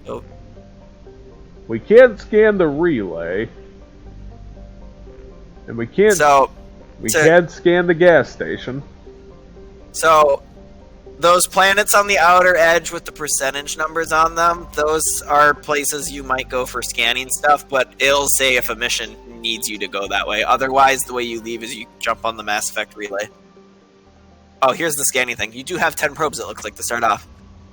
Oh. We can't scan the relay. And we can't... We can't scan the gas station. So, those planets on the outer edge with the percentage numbers on them, those are places you might go for scanning stuff, but it'll say if a mission needs you to go that way. Otherwise, the way you leave is you jump on the Mass Effect relay. Oh, here's the scanning thing. You do have 10 probes, it looks like, to start off.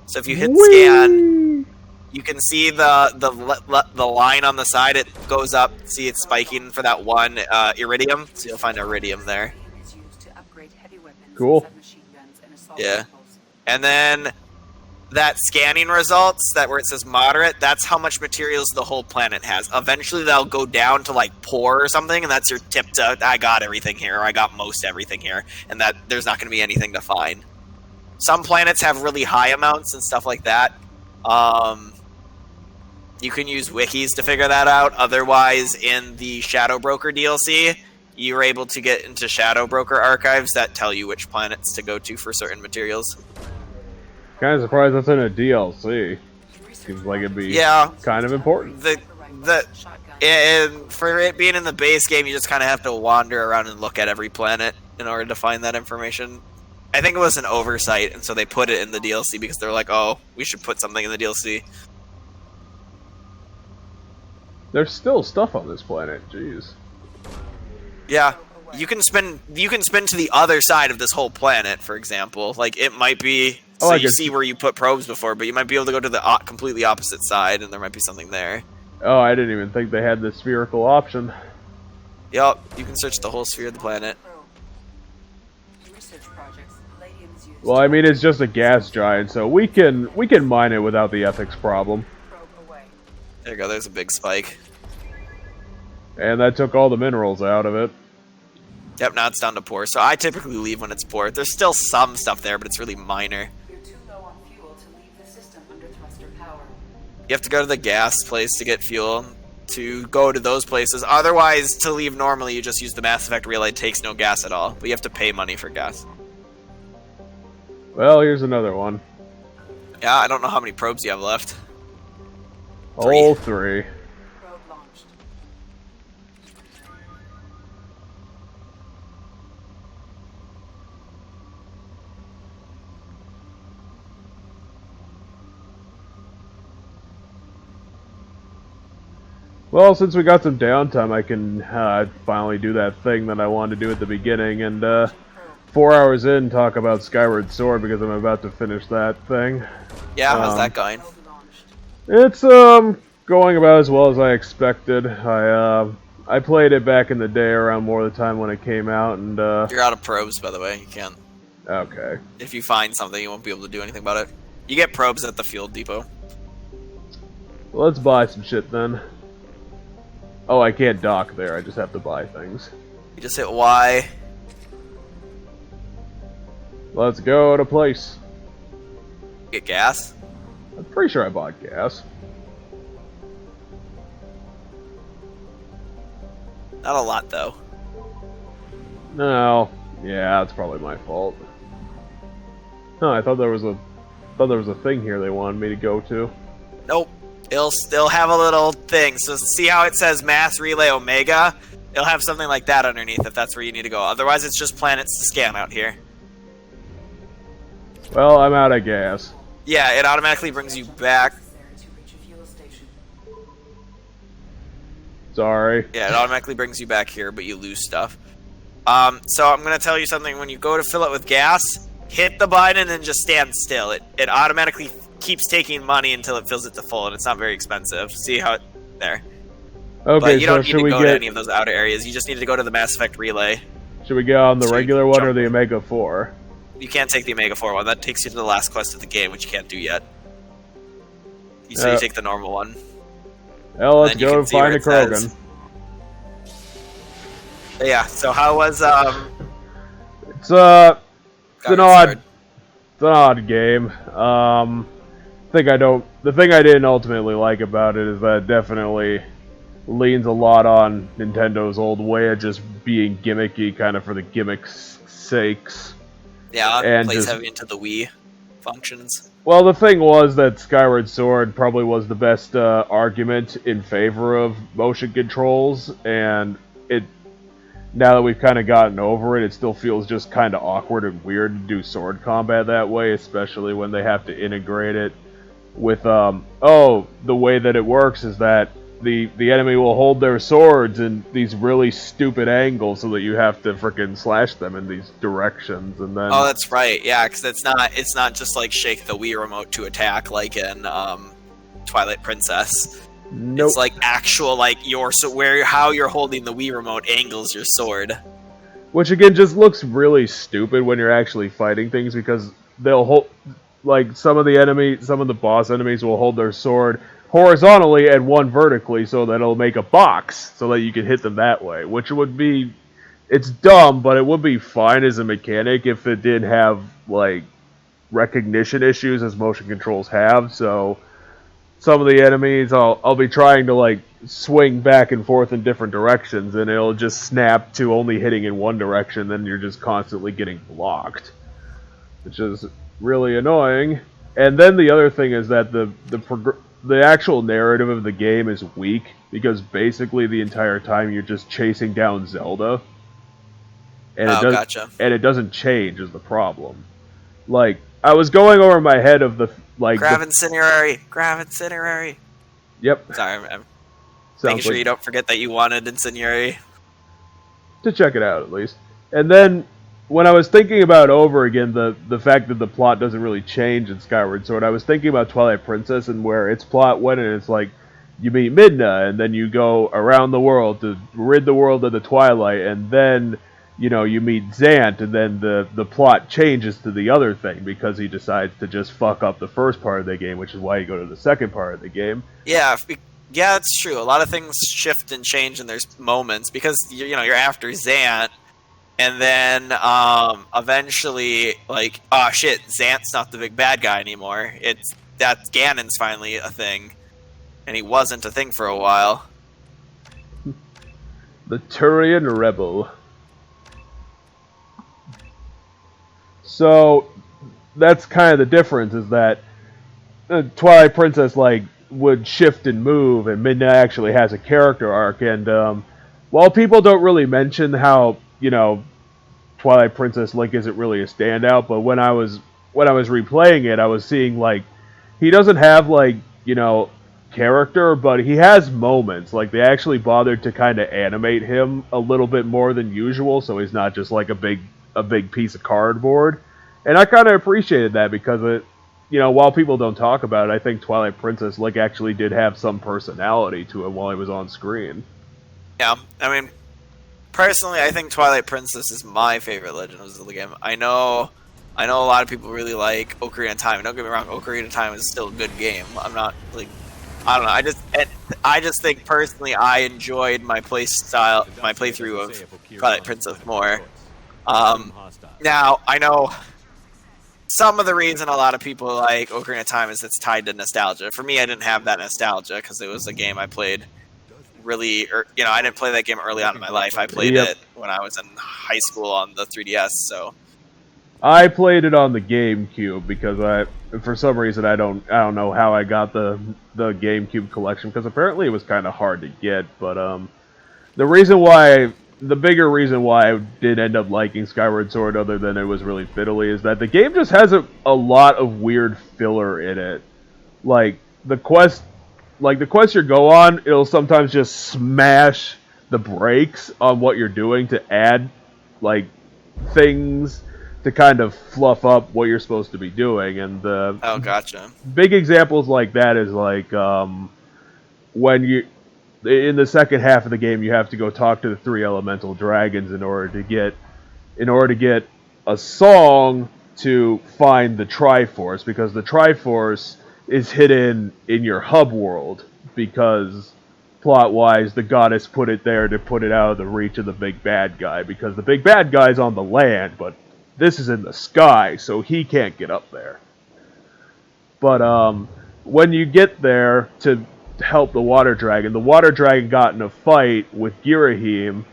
So if you hit scan, you can see the line on the side. It goes up. See, it's spiking for that one iridium. So you'll find iridium there. Cool. Yeah. And then that scanning results, that where it says moderate, that's how much materials the whole planet has. Eventually they'll go down to like poor or something, and that's your tip to, I got everything here, or I got most everything here, and that there's not going to be anything to find. Some planets have really high amounts and stuff like that. You can use wikis to figure that out. Otherwise, in the Shadow Broker DLC, you're able to get into Shadow Broker archives that tell you which planets to go to for certain materials. Kind of surprised that's in a DLC. Seems like it'd be kind of important. For it being in the base game, you just kind of have to wander around and look at every planet in order to find that information. I think it was an oversight, and so they put it in the DLC because they're like, oh, we should put something in the DLC. There's still stuff on this planet, jeez. Yeah, you can spin to the other side of this whole planet, for example. Like, it might be... So you see where you put probes before, but you might be able to go to the completely opposite side, and there might be something there. Oh, I didn't even think they had the spherical option. Yup, you can search the whole sphere of the planet. Well, I mean, it's just a gas giant, so we can mine it without the ethics problem. There you go, there's a big spike. And that took all the minerals out of it. Yep, now it's down to poor. So I typically leave when it's poor. There's still some stuff there, but it's really minor. You're too low on fuel to leave the system under thruster power. You have to go to the gas place to get fuel to go to those places. Otherwise, to leave normally, you just use the Mass Effect relay. It takes no gas at all, but you have to pay money for gas. Well, here's another one. Yeah, I don't know how many probes you have left. All three. Probe launched. Well, since we got some downtime, I can finally do that thing that I wanted to do at the beginning, and 4 hours in, talk about Skyward Sword because I'm about to finish that thing. Yeah, how's that going? It's going about as well as I expected. I played it back in the day around more of the time when it came out, and You're out of probes, by the way. You can't. Okay. If you find something, you won't be able to do anything about it. You get probes at the fuel depot. Let's buy some shit then. Oh, I can't dock there. I just have to buy things. You just hit Y. Let's go to place. Get gas. I'm pretty sure I bought gas. Not a lot, though. No. Yeah, that's probably my fault. No, I thought there was a thing here they wanted me to go to. Nope. It'll still have a little thing. So see how it says Mass Relay Omega? It'll have something like that underneath if that's where you need to go. Otherwise, it's just planets to scan out here. Well, I'm out of gas. Yeah, it automatically brings you back. Sorry. Yeah, it automatically brings you back here, but you lose stuff. So I'm going to tell you something. When you go to fill it with gas, hit the button and just stand still. It automatically keeps taking money until it fills it to full, and it's not very expensive. See how it... There. Okay, but you don't so need to go to any of those outer areas. You just need to go to the Mass Effect relay. Should we go on the So regular one or the Omega 4? You can't take the Omega 4 one. That takes you to the last quest of the game, which you can't do yet. So you take the normal one. Well, let's go and find a Krogan. Yeah, so how was, It's an odd game. The thing I didn't ultimately like about it is that it definitely leans a lot on Nintendo's old way of just being gimmicky, kind of for the gimmick's sakes. Yeah, and plays just, heavy into the Wii. functions. Well, the thing was that Skyward Sword probably was the best argument in favor of motion controls, and it. Now that we've kind of gotten over it, it still feels just kind of awkward and weird to do sword combat that way, especially when they have to integrate it with, the way that it works is that the enemy will hold their swords in these really stupid angles so that you have to frickin' slash them in these directions, and then... Oh, that's right, yeah, because it's not just like shake the Wii remote to attack like in Twilight Princess. Nope. It's like actual, like, how you're holding the Wii remote angles your sword. Which, again, just looks really stupid when you're actually fighting things, because they'll hold... Like, some of the boss enemies will hold their sword horizontally and one vertically, so that it'll make a box, so that you can hit them that way. Which would be... It's dumb, but it would be fine as a mechanic if it did have, like, recognition issues, as motion controls have, so... Some of the enemies, I'll be trying to, like, swing back and forth in different directions, and it'll just snap to only hitting in one direction, then you're just constantly getting blocked. Which is really annoying. And then the other thing is that the actual narrative of the game is weak, because basically the entire time you're just chasing down Zelda. And Gotcha. And it doesn't change is the problem. Like, I was going over my head of the... Gravincinerary. Yep. Sorry, I'm making sure you don't forget that you wanted Incendiary. To check it out, at least. And then, when I was thinking about over again the fact that the plot doesn't really change in Skyward Sword, I was thinking about Twilight Princess and where its plot went, and it's like, you meet Midna, and then you go around the world to rid the world of the Twilight, and then... you meet Zant, and then the plot changes to the other thing, because he decides to just fuck up the first part of the game, which is why you go to the second part of the game. Yeah, it's true. A lot of things shift and change, and there's moments, because, you're after Zant, and then, eventually, like, oh shit, Zant's not the big bad guy anymore. That Ganon's finally a thing, and he wasn't a thing for a while. The Turian Rebel. So, that's kind of the difference, is that Twilight Princess, like, would shift and move, and Midna actually has a character arc, and, while people don't really mention how, Twilight Princess Link isn't really a standout, but when I was replaying it, I was seeing, like, he doesn't have, like, character, but he has moments. Like, they actually bothered to kind of animate him a little bit more than usual, so he's not just, like, a big piece of cardboard. And I kind of appreciated that, because it, while people don't talk about it, I think Twilight Princess Link actually did have some personality to him while he was on screen. Yeah, I mean, personally, I think Twilight Princess is my favorite Legend of Zelda game. I know a lot of people really like Ocarina of Time. Don't get me wrong, Ocarina of Time is still a good game. I'm not, like, I don't know. I just think personally I enjoyed my playthrough of Twilight Princess more. Now, I know some of the reason a lot of people like Ocarina of Time is it's tied to nostalgia. For me, I didn't have that nostalgia, because it was a game I played I didn't play that game early on in my life. I played it when I was in high school on the 3DS, so... I played it on the GameCube, because for some reason, I don't know how I got the GameCube collection, because apparently it was kind of hard to get, but, the bigger reason why I did end up liking Skyward Sword, other than it was really fiddly, is that the game just has a lot of weird filler in it. Like, the quest you go on, it'll sometimes just smash the brakes on what you're doing to add, like, things to kind of fluff up what you're supposed to be doing. And oh, gotcha. Big examples like that is, like, when you... In the second half of the game, you have to go talk to the 3 elemental dragons in order to get a song to find the Triforce, because the Triforce is hidden in your hub world, because plot-wise, the goddess put it there to put it out of the reach of the big bad guy, because the big bad guy's on the land, but this is in the sky, so he can't get up there. But when you get there to help the water dragon got in a fight with Girahim,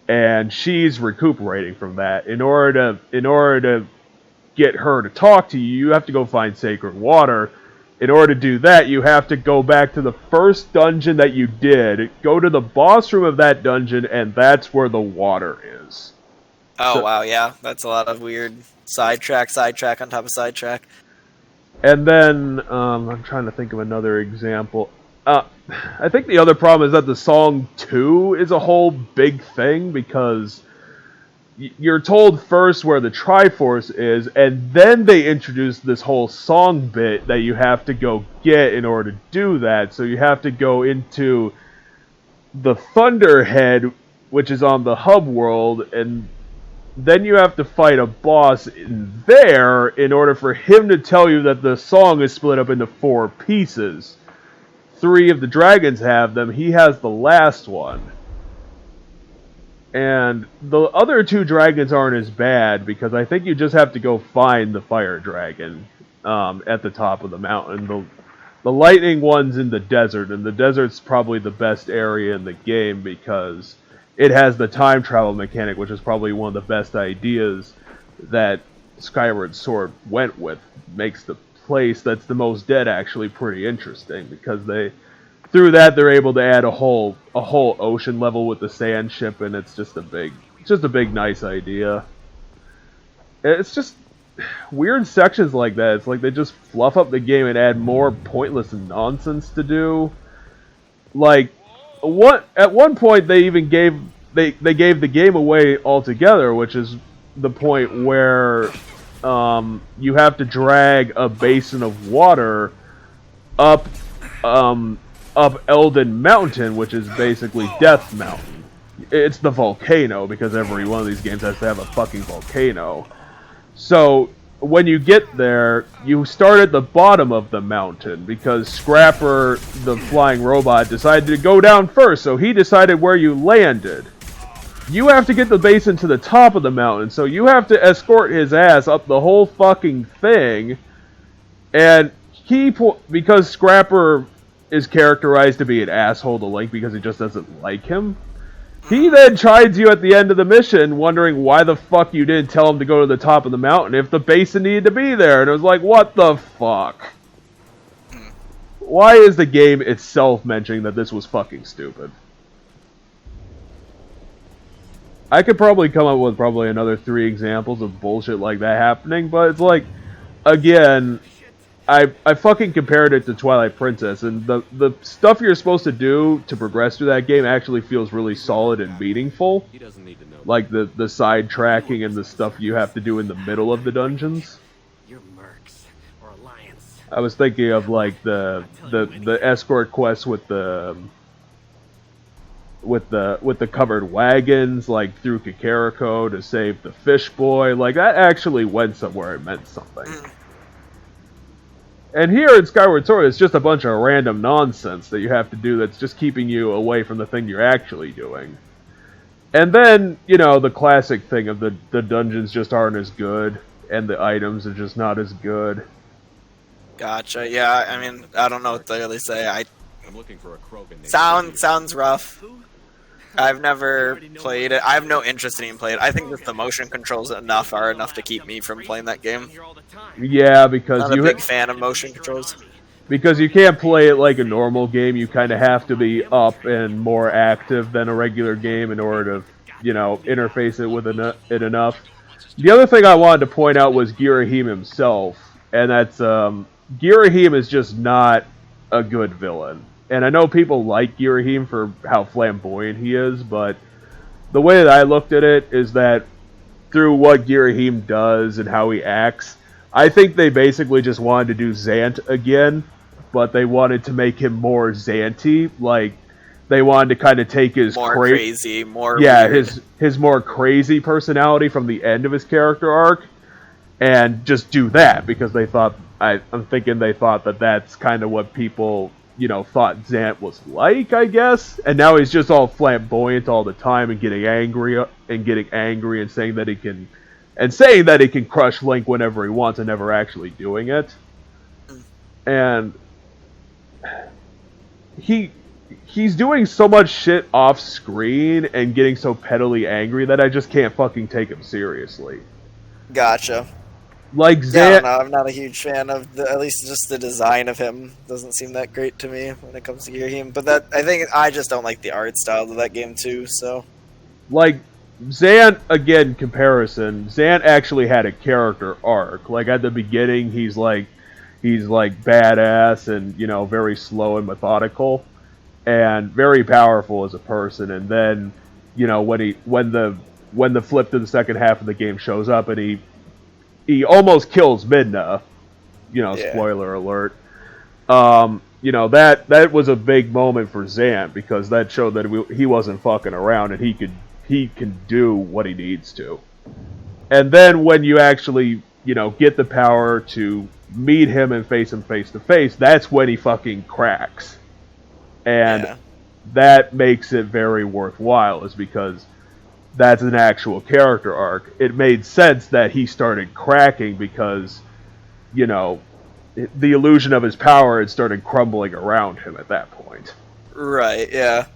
and she's recuperating from that. In order to get her to talk to you, you have to go find sacred water. In order to do that, you have to go back to the first dungeon that you did, go to the boss room of that dungeon, and that's where the water is. Oh, wow, yeah. That's a lot of weird sidetrack on top of sidetrack. And then, I'm trying to think of another example. I think the other problem is that the song 2 is a whole big thing, because you're told first where the Triforce is, and then they introduce this whole song bit that you have to go get in order to do that. So you have to go into the Thunderhead, which is on the hub world, and then you have to fight a boss in there in order for him to tell you that the song is split up into 4 pieces. 3 of the dragons have them, he has the last one. And the other 2 dragons aren't as bad, because I think you just have to go find the fire dragon at the top of the mountain. The lightning one's in the desert, and the desert's probably the best area in the game because it has the time travel mechanic, which is probably one of the best ideas that Skyward Sword went with. Makes the place that's the most dead actually pretty interesting, because through that they're able to add a whole ocean level with the sand ship, and it's just a big nice idea. It's just weird sections like that. It's like they just fluff up the game and add more pointless nonsense to do. Like at one point they even gave the game away altogether, which is the point where you have to drag a basin of water up Elden Mountain, which is basically Death Mountain. It's the volcano, because every one of these games has to have a fucking volcano. So when you get there, you start at the bottom of the mountain, because Scrapper, the flying robot, decided to go down first, so he decided where you landed. You have to get the basin to the top of the mountain, so you have to escort his ass up the whole fucking thing, and because Scrapper is characterized to be an asshole to Link because he just doesn't like him, he then chides you at the end of the mission, wondering why the fuck you didn't tell him to go to the top of the mountain if the basin needed to be there. And it was like, what the fuck? Why is the game itself mentioning that this was fucking stupid? I could probably come up with another 3 examples of bullshit like that happening, but it's like, again, I fucking compared it to Twilight Princess, and the stuff you're supposed to do to progress through that game actually feels really solid and meaningful. Like the side tracking and the stuff you have to do in the middle of the dungeons. I was thinking of like the escort quests with the covered wagons, like through Kakariko to save the fish boy. Like that actually went somewhere and meant something. And here in Skyward Sword, it's just a bunch of random nonsense that you have to do that's just keeping you away from the thing you're actually doing. And then, the classic thing of the dungeons just aren't as good, and the items are just not as good. Gotcha, yeah, I mean, I don't know what to really say. I'm looking for a Krogan. Sounds rough. I've never played it. I have no interest in even playing it. I think that the motion controls are enough to keep me from playing that game. Yeah, because I'm not a big fan of motion controls. Because you can't play it like a normal game. You kind of have to be up and more active than a regular game in order to, interface it with it enough. The other thing I wanted to point out was Girahim himself, and that's Girahim is just not a good villain. And I know people like Girahim for how flamboyant he is, but the way that I looked at it is that through what Girahim does and how he acts, I think they basically just wanted to do Zant again, but they wanted to make him more Zanty. Like, they wanted to kind of take his more crazy, more weird. his more crazy personality from the end of his character arc, and just do that because they thought I'm thinking they thought that that's kind of what people thought Zant was like, I guess. And now he's just all flamboyant all the time and getting angry and saying that he can crush Link whenever he wants and never actually doing it. And he's doing so much shit off screen and getting so pettily angry that I just can't fucking take him seriously. Gotcha. Like Yeah, I Zan, don't know. I'm not a huge fan of at least just the design of him. Doesn't seem that great to me when it comes to Girahim. But I think I just don't like the art style of that game too. So like Zan, again, comparison. Zan actually had a character arc. Like at the beginning, he's like badass and very slow and methodical, and very powerful as a person. And then when the flip to the second half of the game shows up and he almost kills Midna. Yeah. Spoiler alert. That was a big moment for Zant because that showed that he wasn't fucking around and he can do what he needs to. And then when you actually get the power to meet him and face to face, that's when he fucking cracks. And that makes it very worthwhile, is because that's an actual character arc. It made sense that he started cracking because, the illusion of his power had started crumbling around him at that point. right, yeah.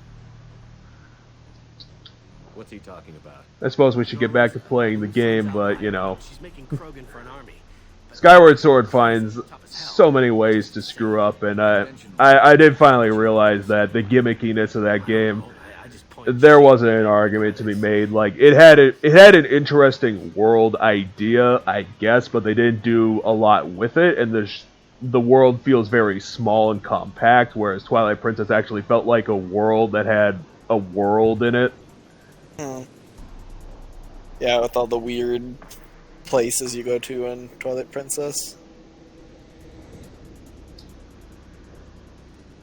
What's he talking about? I suppose we should get back to playing the game, but, She's making Krogan for an army. Skyward Sword finds so many ways to screw up, and I did finally realize that the gimmickiness of that game, there wasn't an argument to be made. Like it had an interesting world idea, I guess, but they didn't do a lot with it, and the world feels very small and compact, whereas Twilight Princess actually felt like a world that had a world in it. Yeah, with all the weird places you go to in Twilight Princess.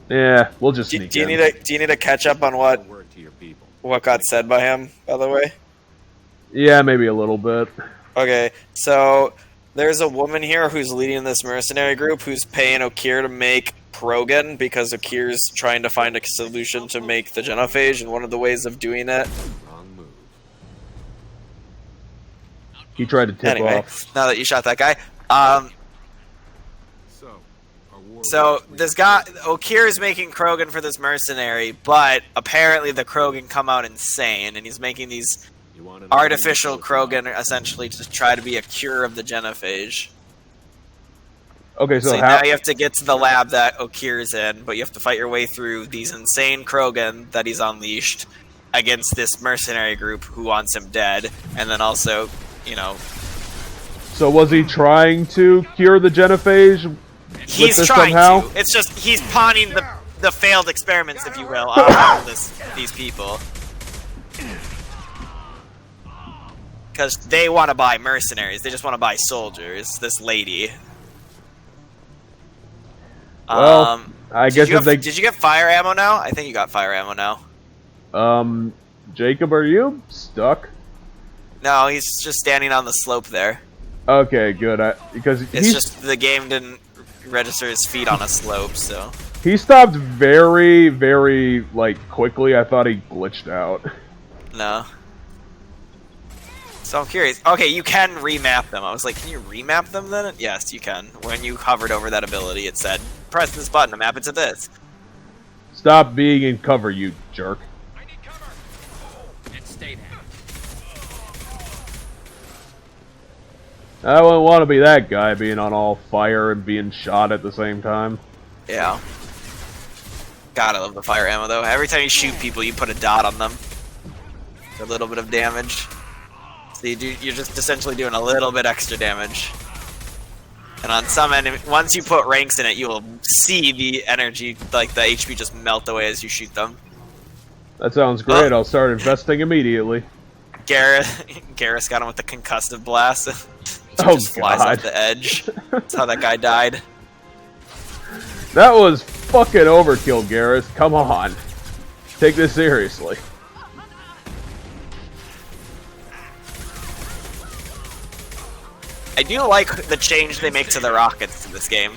Yeah, we'll just sneak in. Do you need to catch up on what got said by him, by the way? Yeah, maybe a little bit. Okay, so there's a woman here who's leading this mercenary group who's paying Okir to make Krogan because Okir's trying to find a solution to make the genophage, and one of the ways of doing it. He tried to tip off. Now that you shot that guy, so this guy Okir is making Krogan for this mercenary, but apparently the Krogan come out insane, and he's making these artificial Krogan essentially to try to be a cure of the genophage. Okay, so now you have to get to the lab that Okir's in, but you have to fight your way through these insane Krogan that he's unleashed against this mercenary group who wants him dead, and then also, So was he trying to cure the genophage? He's trying to. It's just he's pawning the failed experiments, if you will, on these people. Because they want to buy mercenaries. They just want to buy soldiers. This lady. Well, I guess if they... Did you get fire ammo now? I think you got fire ammo now. Jacob, are you stuck? No, he's just standing on the slope there. Okay, good. Because it's just the game didn't register his feet on a slope, so... He stopped very, very, quickly. I thought he glitched out. No. So I'm curious. Okay, you can remap them. I was like, can you remap them then? Yes, you can. When you hovered over that ability, it said, press this button to map it to this. Stop being in cover, you jerk. I need cover. And stay there. I wouldn't want to be that guy being on all fire and being shot at the same time. Yeah. Gotta love the fire ammo, though. Every time you shoot people, you put a dot on them. A little bit of damage. So you're just essentially doing a little bit extra damage. And on some enemy, once you put ranks in it, you will see the energy, the HP just melt away as you shoot them. That sounds great. I'll start investing immediately. Garrus got him with the concussive blast. Just flies off the edge. That's how that guy died. That was fucking overkill, Garrus. Come on. Take this seriously. I do like the change they make to the rockets in this game.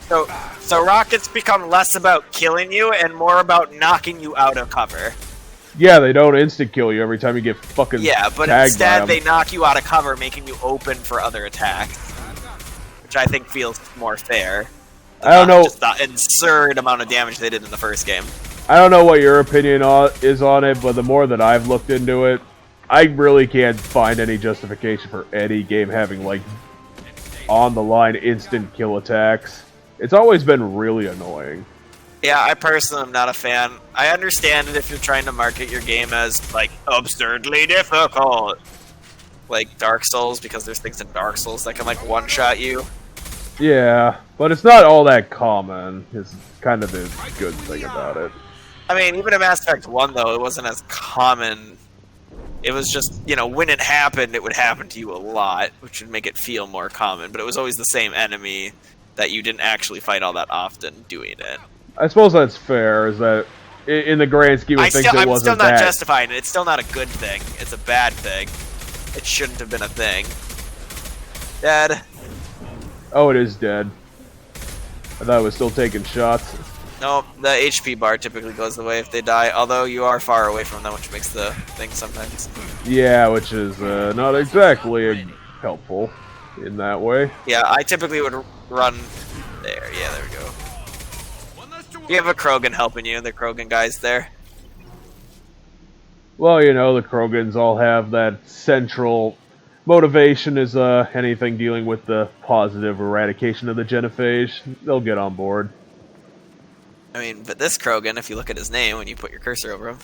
So rockets become less about killing you and more about knocking you out of cover. Yeah, they don't insta-kill you every time you get fucking but instead they knock you out of cover, making you open for other attacks. Which I think feels more fair. I don't know. Just the absurd amount of damage they did in the first game. I don't know what your opinion is on it, but the more that I've looked into it, I really can't find any justification for any game having, on the line instant kill attacks. It's always been really annoying. Yeah, I personally am not a fan. I understand it if you're trying to market your game as, like, absurdly difficult. Like Dark Souls, because there's things in Dark Souls that can, like, one-shot you. Yeah, but it's not all that common, is kind of the good thing about it. I mean, even in Mass Effect 1, though, it wasn't as common. It was just, you know, when it happened, it would happen to you a lot, which would make it feel more common. But it was always the same enemy that you didn't actually fight all that often doing it. I suppose that's fair, is that in the grand scheme of things, I'm it still wasn't not that. justifying it. It's still not a good thing. It's a bad thing. It shouldn't have been a thing. Dead. Oh, it is dead. I thought it was still taking shots. No, the HP bar typically goes away if they die, although you are far away from them, which makes the thing sometimes. Yeah, which is not exactly helpful in that way. Yeah, I typically would run there. Yeah, there we go. You have a Krogan helping you, the Krogan guy's there. Well, you know, the Krogans all have that central motivation is anything dealing with the positive eradication of the genophage. They'll get on board. I mean, but this Krogan, if you look at his name when you put your cursor over him,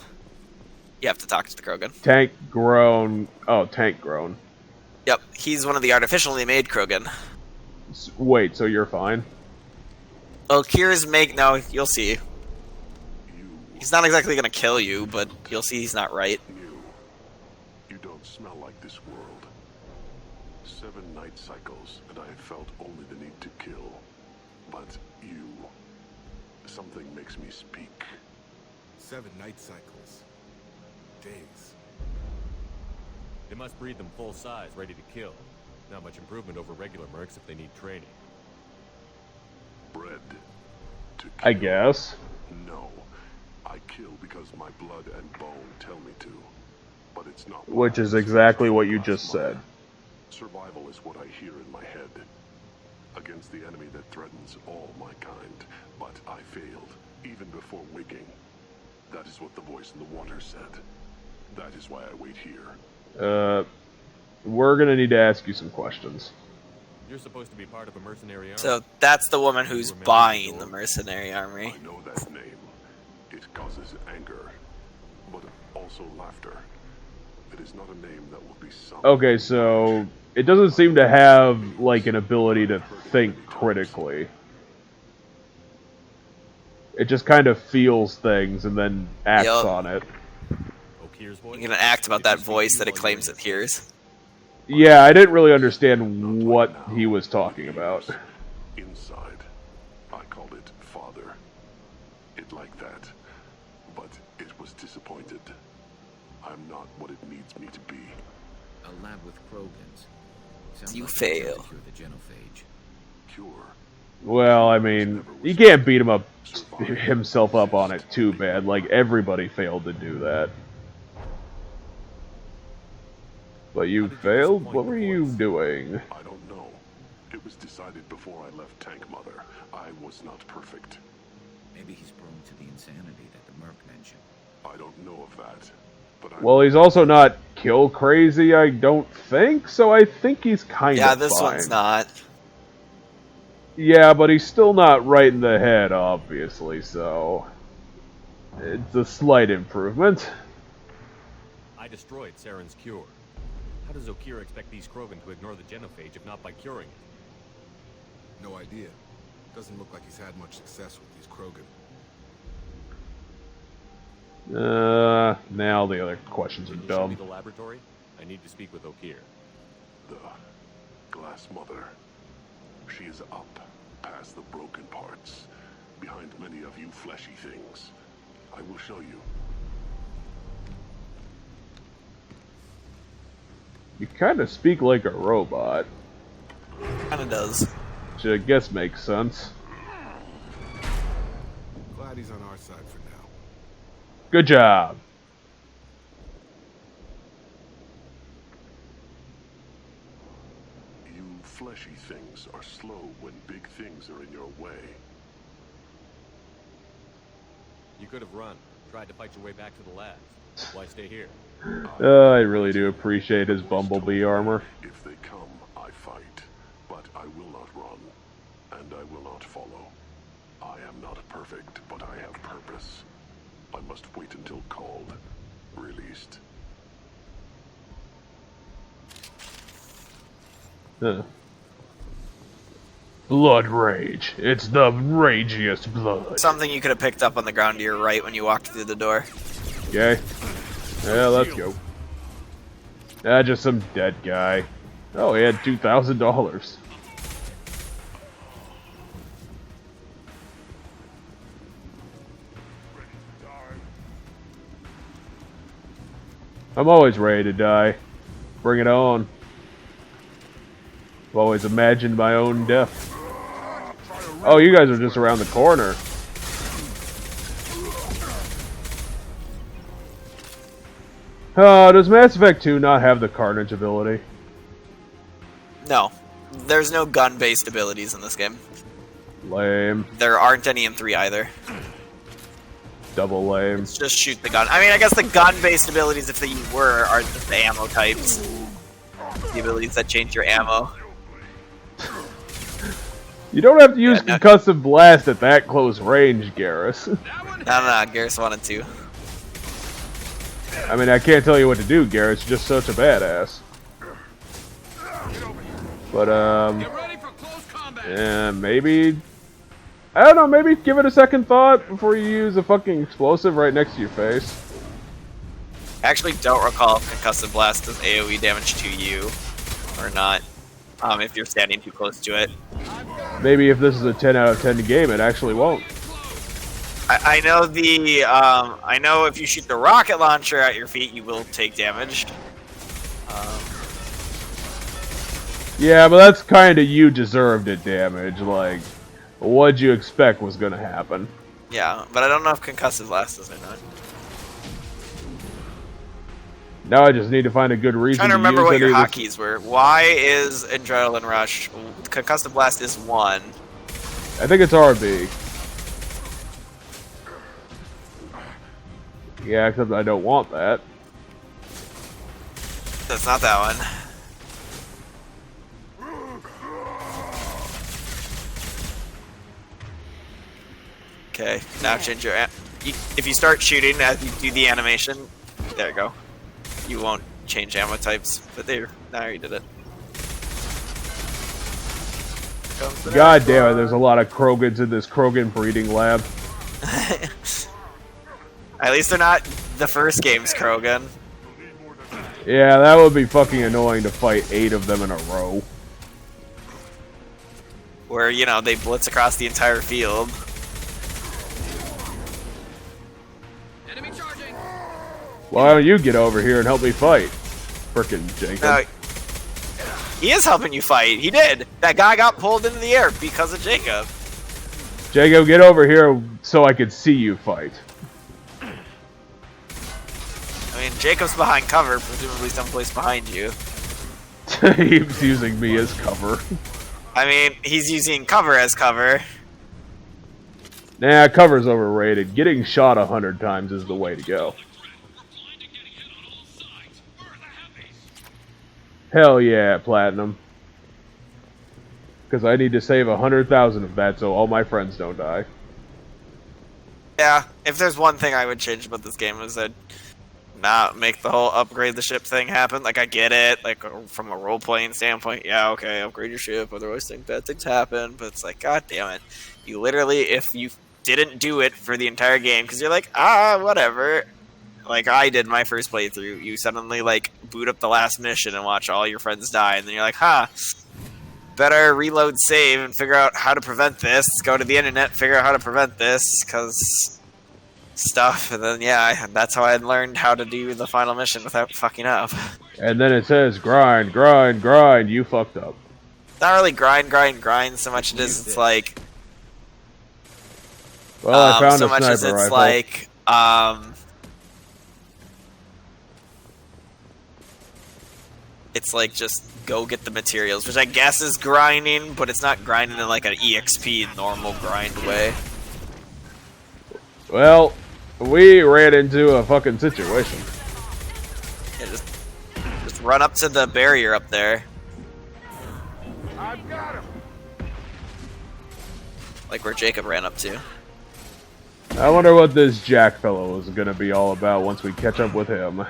you have to talk to the Krogan. Tank grown. Oh, tank grown. Yep, he's one of the artificially made Krogan. Wait, so you're fine? Well, Kier's no, you'll see. He's not exactly gonna kill you, but you'll see he's not right. You don't smell like this world. 7 night cycles, and I have felt only the need to kill. But you... something makes me speak. 7 night cycles. Days. They must breed them full size, ready to kill. Not much improvement over regular mercs if they need training. Bred to kill. I guess. No. I kill because my blood and bone tell me to. But it's not... Which is exactly what you just said. Survival is what I hear in my head. Against the enemy that threatens all my kind. But I failed, even before waking. That is what the voice in the water said. That is why I wait here. We're gonna need to ask you some questions. You're supposed to be part of a mercenary army. So that's the woman who's buying the mercenary army. I know that name. It causes anger, but also laughter. It is not a name that will be sung. Okay, so it doesn't seem to have like an ability to think critically. It just kind of feels things and then acts on it. You're gonna act about that voice that it claims it hears. Yeah, I didn't really understand what he was talking about. Inside, I called it father. It like that, but it was disappointed. I'm not what it needs me to be. A lab with Krogans. Sounds You like fail. to cure the genophage. Cure. Well, I mean, you can't beat himself up on it too bad. Like, everybody failed to do that. But you failed? What were you doing? I don't know. It was decided before I left Tank Mother. I was not perfect. Maybe he's prone to the insanity that the Merc mentioned. I don't know of that. But Well, he's also not kill crazy, I don't think, so I think he's kind of Yeah, this fine. one's not. Yeah, but he's still not right in the head, obviously, so... It's a slight improvement. I destroyed Saren's cure. How does Okira expect these Krogan to ignore the genophage if not by curing it? No idea. Doesn't look like he's had much success with these Krogan. Now the other questions are Can you show me dumb. the laboratory? I need to speak with Okir. The Glass Mother. She is up, past the broken parts, behind many of you fleshy things. I will show you. You kind of speak like a robot, Kinda does. which I guess makes sense. Glad he's on our side for now. Good job. You fleshy things are slow when big things are in your way. You could have run, tried to fight your way back to the labs. Why stay here? I really do appreciate his bumblebee armor. If they come, I fight. But But I will not run, and I will not follow. I am not perfect, but I have purpose. I must wait until called, released. Blood rage. It's the ragiest blood. Something you could have picked up on the ground to your right when you walked through the door. Okay. Yeah, let's go. Just some dead guy. Oh, he had $2,000. I'm always ready to die. Bring it on. I've always imagined my own death. Oh, you guys are just around the corner. Does Mass Effect 2 not have the Carnage ability? No. There's no gun-based abilities in this game. Lame. There aren't any in 3 either. Double lame. It's just shoot the gun. I mean, I guess the gun-based abilities, if they were, are just the ammo types. The abilities that change your ammo. You don't have to use concussive blast at that close range, Garrus. No, Garrus wanted to. I mean, I can't tell you what to do, Garrus. You're just such a badass. But, yeah, maybe... I don't know, maybe give it a second thought before you use a fucking explosive right next to your face. I actually don't recall if concussive blast does AoE damage to you or not. If you're standing too close to it. Maybe if this is a 10 out of 10 game, it actually won't. I know the I know if you shoot the rocket launcher at your feet, you will take damage. Yeah, but that's kind of you deserved it damage. Like, what'd you expect was gonna happen? Yeah, but I don't know if concussive blast does or not. Now I just need to find a good reason I'm trying to remember use what your any of hotkeys were. Y is Adrenaline Rush. Concussive Blast is 1. I think it's RB. Yeah, except I don't want that. That's not that one. Okay, now change your... If you start shooting as you do the animation, there you go. You won't change ammo types, but there, now you did it. God damn it, there's a lot of Krogans in this Krogan breeding lab. At least they're not the first game's Krogan. Yeah, that would be fucking annoying to fight 8 of them in a row. Where, you know, they blitz across the entire field. Enemy charging. Why don't you get over here and help me fight? Frickin' Jacob. No, he is helping you fight. He did. That guy got pulled into the air because of Jacob. Jacob, get over here so I can see you fight. I mean, Jacob's behind cover, presumably someplace behind you. He's using me as cover. I mean, he's using cover as cover. Nah, cover's overrated. Getting shot 100 times is the way to go. Hell yeah, Platinum. Because I need to save 100,000 of that so all my friends don't die. Yeah, if there's one thing I would change about this game is that not make the whole upgrade the ship thing happen. Like, I get it, like, from a role-playing standpoint, yeah, okay, upgrade your ship, otherwise bad things happen, but it's like, god damn it. You literally, if you didn't do it for the entire game, because you're like, whatever, like I did my first playthrough, you suddenly, like, boot up the last mission and watch all your friends die, and then you're like, better reload save and figure out how to prevent this, go to the internet, figure out how to prevent this, because... stuff, and then yeah, that's how I learned how to do the final mission without fucking up. And then it says grind, grind, grind, you fucked up. Not really grind so much it is it's like well, I found so a much sniper as it's rifle. like it's like just go get the materials, which I guess is grinding, but it's not grinding in like an EXP normal grind way. Well, we ran into a fucking situation. Yeah, just run up to the barrier up there. I've got him. Like where Jacob ran up to. I wonder what this Jack fellow is gonna be all about once we catch up with him.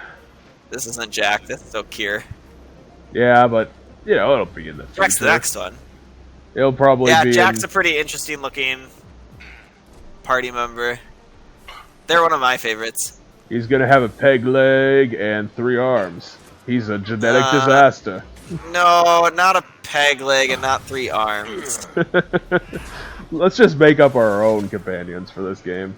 This isn't Jack, this is Okir. Yeah, but, you know, it'll be in the future. Jack's the next one. It'll probably be Jack's a pretty interesting looking party member. They're one of my favorites. He's gonna have a peg leg and 3 arms. He's a genetic disaster. No, not a peg leg and not 3 arms. Let's just make up our own companions for this game.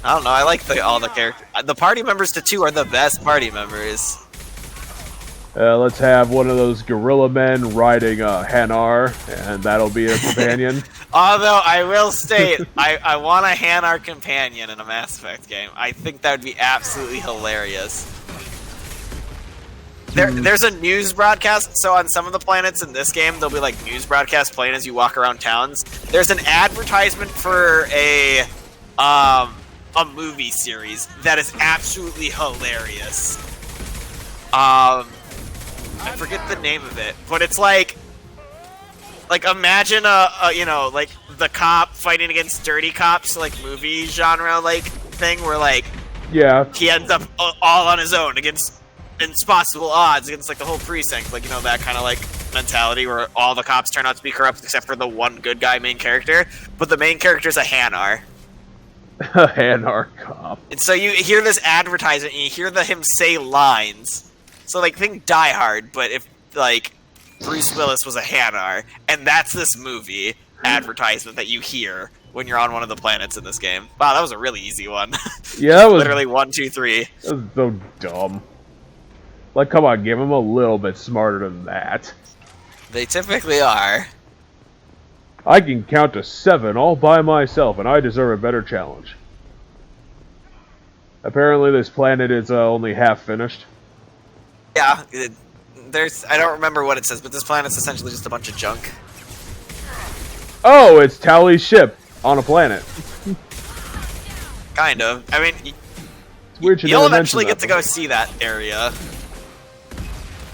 I don't know, I like all the characters. The party members to 2 are the best party members. Let's have one of those gorilla men riding a Hanar, and that'll be a companion. Although, I will state, I want a Hanar companion in a Mass Effect game. I think that would be absolutely hilarious. There's a news broadcast, so on some of the planets in this game, there'll be like news broadcasts playing as you walk around towns. There's an advertisement for a movie series that is absolutely hilarious. I forget the name of it, but it's like imagine you know, like the cop fighting against dirty cops, like movie genre like thing where like he ends up all on his own against impossible odds against like the whole precinct, like, you know, that kind of like mentality where all the cops turn out to be corrupt except for the one good guy main character, but the main character's a Hanar. A Hanar cop. And so you hear this advertisement and you hear him say lines. So like think Die Hard, but if like Bruce Willis was a Hanar, and that's this movie advertisement that you hear when you're on one of the planets in this game. Wow, that was a really easy one. Yeah, that was literally 1, 2, 3. That was so dumb. Like, come on, give him a little bit smarter than that. They typically are. I can count to 7 all by myself, and I deserve a better challenge. Apparently, this planet is only half finished. Yeah, I don't remember what it says, but this planet's essentially just a bunch of junk. Oh, it's Tali's ship on a planet. Kind of. I mean, it's weird you'll eventually get to go see that area.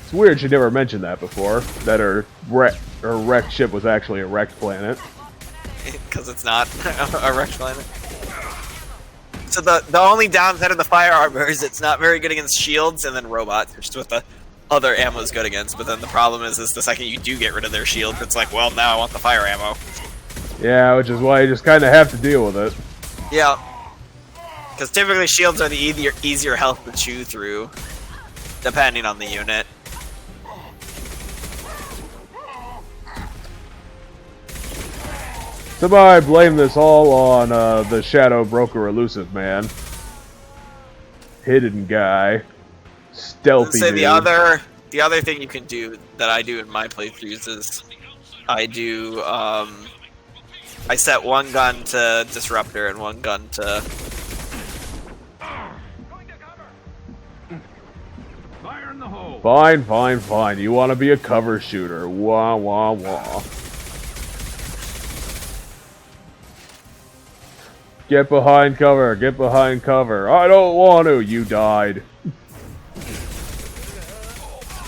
It's weird she never mentioned that before, that her wrecked ship was actually a wrecked planet. Because it's not a wrecked planet. So the only downside of the fire armor is it's not very good against shields and then robots, which is what the other ammo is good against. But then the problem is the second you do get rid of their shields, it's like, well, now I want the fire ammo. Yeah, which is why you just kind of have to deal with it. Yeah. Because typically shields are the easier health to chew through, depending on the unit. Somebody blame this all on the Shadow Broker Elusive Man. Hidden guy. Stealthy dude. The other thing you can do that I do in my playthroughs is I do I set one gun to Disruptor and one gun to Fire in the hole. Fine, fine, fine. You want to be a cover shooter. Wah, wah, wah. Get behind cover, get behind cover. I don't want to, you died.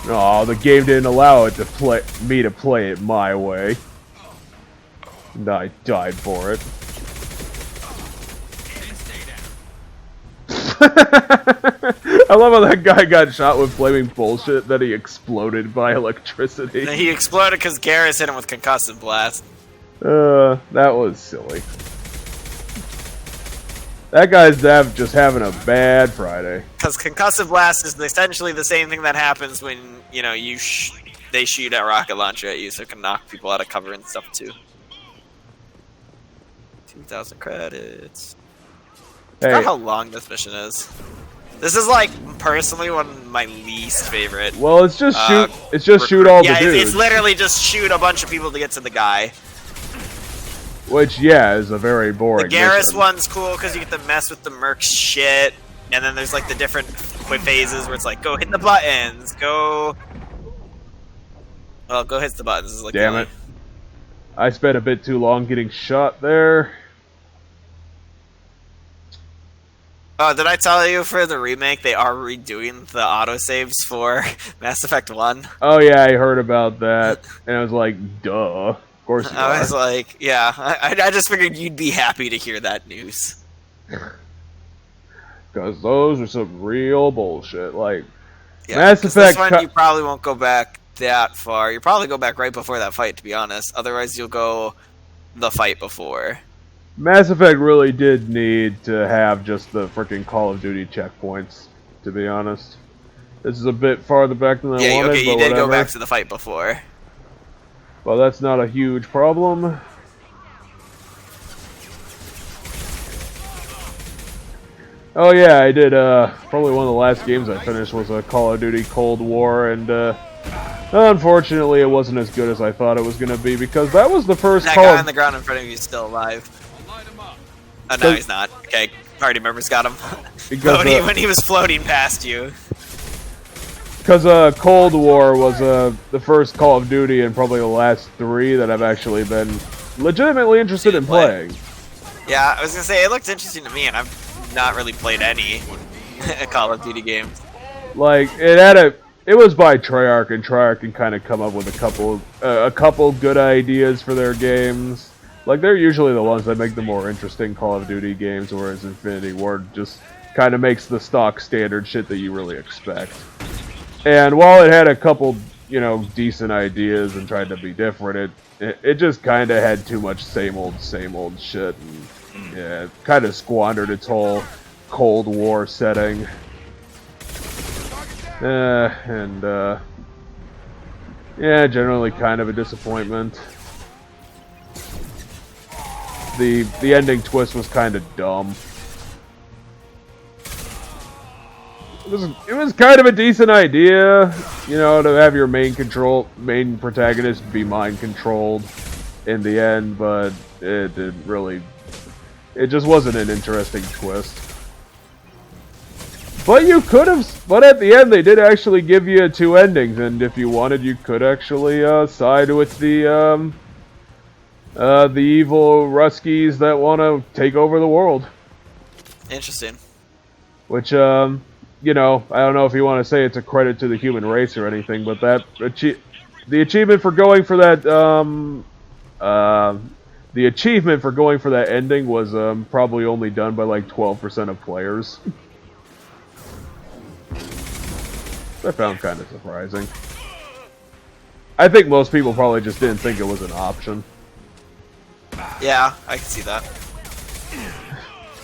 Aw, the game didn't allow it to me to play it my way. And I died for it. I love how that guy got shot with flaming bullshit, then he exploded by electricity. He exploded because Garrus hit him with concussive blast. That was silly. That guy's just having a bad Friday. Because concussive blast is essentially the same thing that happens when, you know, they shoot a rocket launcher at you, so it can knock people out of cover and stuff too. 2,000 credits. I forgot how long this mission is. This is like personally one of my least favorite. Well, it's just shoot. It's just shoot all the dudes. Yeah, it's literally just shoot a bunch of people to get to the guy. Which, yeah, is a very boring The Garrus mission. one's cool because you get to mess with the merc shit, and then there's like the different phases where it's like, go hit the buttons, go... Well, go hit the buttons. Is like Damn it. I spent a bit too long getting shot there. Oh, did I tell you for the remake they are redoing the autosaves for Mass Effect 1? Oh yeah, I heard about that, and I was like, duh. Of course you I was are. like, yeah, I just figured you'd be happy to hear that news. Because those are some real bullshit. Like, Yeah, Mass because this Effect... one you probably won't go back that far. You probably go back right before that fight, to be honest. Otherwise, you'll go the fight before. Mass Effect really did need to have just the freaking Call of Duty checkpoints, to be honest. This is a bit farther back than I Yeah, wanted, okay, but you did whatever. go back to the fight before. Well, that's not a huge problem. Oh yeah, I did, probably one of the last games I finished was a Call of Duty Cold War, and, unfortunately it wasn't as good as I thought it was gonna be, because that was the first That Call guy of... on the ground in front of you is still alive. Light him up. Oh, no, he's not. Okay, party members got him. Because, when he was floating past you. Because Cold War was the first Call of Duty and probably the last 3 that I've actually been legitimately interested in playing. Yeah, I was gonna say, it looked interesting to me, and I've not really played any Call of Duty games. Like, it was by Treyarch, and Treyarch can kind of come up with a couple good ideas for their games. Like, they're usually the ones that make the more interesting Call of Duty games, whereas Infinity Ward just kind of makes the stock standard shit that you really expect. And while it had a couple, decent ideas and tried to be different, it just kind of had too much same old shit. And, yeah, it kind of squandered its whole Cold War setting. Yeah, generally kind of a disappointment. The ending twist was kind of dumb. It was kind of a decent idea, to have your main protagonist be mind controlled in the end, but it didn't really. It just wasn't an interesting twist. But you could have. But at the end, they did actually give you 2 endings, and if you wanted, you could actually side with the evil Ruskies that want to take over the world. Interesting. Which, I don't know if you want to say it's a credit to the human race or anything, but the achievement for going for that, ending was probably only done by like 12% of players. I found kind of surprising. I think most people probably just didn't think it was an option. Yeah, I can see that.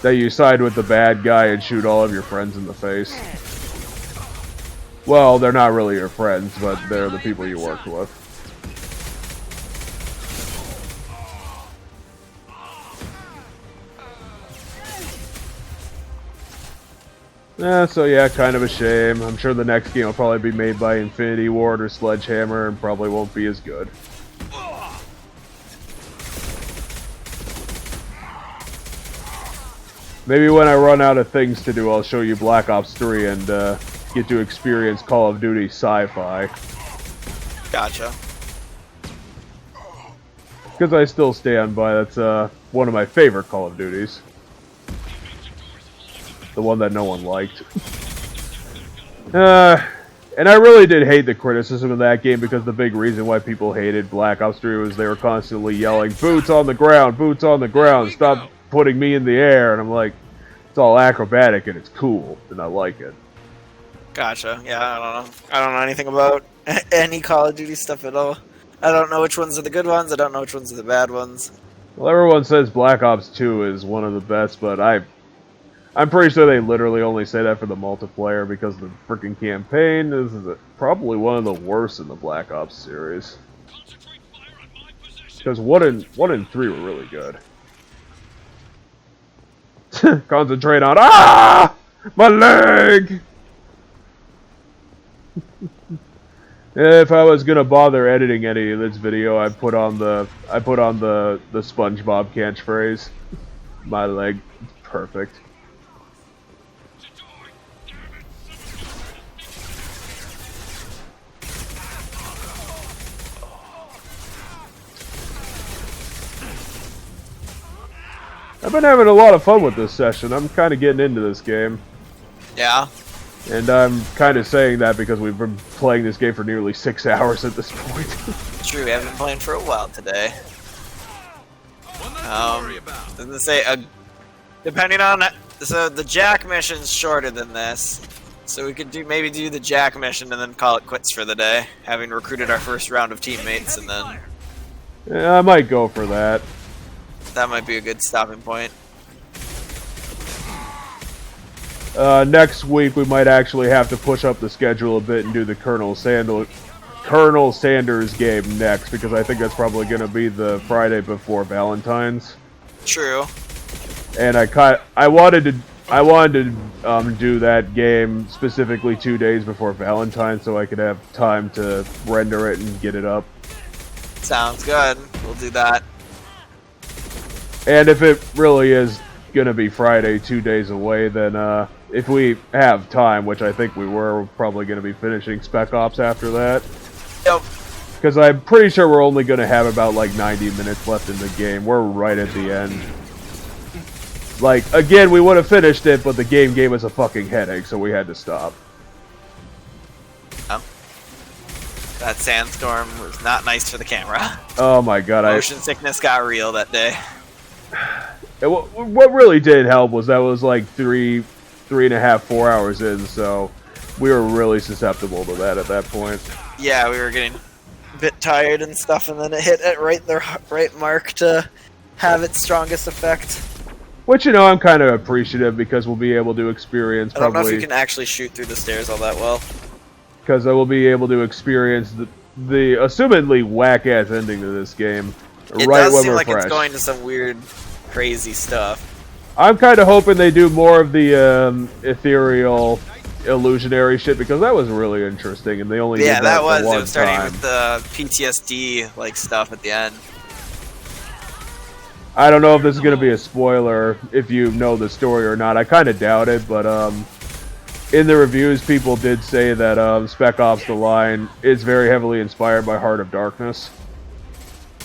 That you side with the bad guy and shoot all of your friends in the face. Well, they're not really your friends, but they're the people you worked with. So yeah, kind of a shame. I'm sure the next game will probably be made by Infinity Ward or Sledgehammer and probably won't be as good. Maybe when I run out of things to do, I'll show you Black Ops 3 and get to experience Call of Duty Sci-Fi. Gotcha. Because I still stand by that's one of my favorite Call of Duties. The one that no one liked. And I really did hate the criticism of that game because the big reason why people hated Black Ops 3 was they were constantly yelling, "Boots on the ground, boots on the ground, stop putting me in the air," and I'm like, it's all acrobatic and it's cool, and I like it. Gotcha. Yeah, I don't know. I don't know anything about any Call of Duty stuff at all. I don't know which ones are the good ones. I don't know which ones are the bad ones. Well, everyone says Black Ops 2 is one of the best, but I'm pretty sure they literally only say that for the multiplayer because the freaking campaign is probably one of the worst in the Black Ops series. Because 1 and 3 were really good. Concentrate on my leg. If I was gonna bother editing any of this video, I put on the SpongeBob catchphrase. My leg, perfect. I've been having a lot of fun with this session. I'm kind of getting into this game. Yeah. And I'm kind of saying that because we've been playing this game for nearly 6 hours at this point. True, we haven't been playing for a while today. Doesn't say, depending on, so the Jack mission's shorter than this. So we could maybe do the Jack mission and then call it quits for the day, having recruited our first round of teammates, and then... Yeah, I might go for that. That might be a good stopping point. Next week we might actually have to push up the schedule a bit and do the Colonel Sanders game next, because I think that's probably going to be the Friday before Valentine's. True. And I wanted to do that game specifically 2 days before Valentine's so I could have time to render it and get it up. Sounds good. We'll do that. And if it really is gonna be Friday, 2 days away, then if we have time, which I think we're probably gonna be finishing Spec Ops after that. Yep. Because I'm pretty sure we're only gonna have about like 90 minutes left in the game. We're right at the end. Like, again, we would have finished it, but the game gave us a fucking headache, so we had to stop. Oh. That sandstorm was not nice for the camera. Oh my god, Motion sickness got real that day. What really did help was that was like 3.5, 4 hours in, so we were really susceptible to that at that point. Yeah, we were getting a bit tired and stuff, and then it hit at the right mark to have its strongest effect. Which, you know, I'm kind of appreciative because we'll be able to experience I don't know if you can actually shoot through the stairs all that well. Because I will be able to experience the assumedly whack-ass ending to this game It right does when seem we're like fresh. it's going to some weird, crazy stuff. I'm kind of hoping they do more of the ethereal, illusionary shit because that was really interesting, and they only did that was. for one It was starting time. with the PTSD like stuff at the end. I don't know if this is going to be a spoiler if you know the story or not. I kind of doubt it, but in the reviews, people did say that Spec Ops: The Line is very heavily inspired by Heart of Darkness.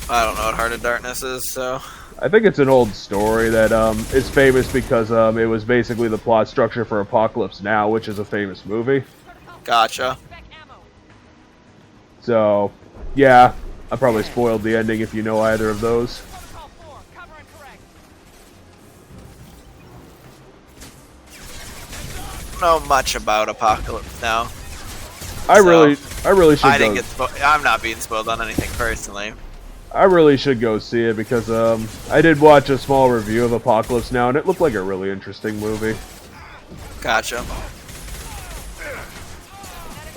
I don't know what Heart of Darkness is, so... I think it's an old story that is famous because it was basically the plot structure for Apocalypse Now, which is a famous movie. Gotcha. So, yeah, I probably spoiled the ending if you know either of those. Know much about Apocalypse Now. I really should. I didn't get. I'm not being spoiled on anything personally. I really should go see it because I did watch a small review of Apocalypse Now and it looked like a really interesting movie. Gotcha.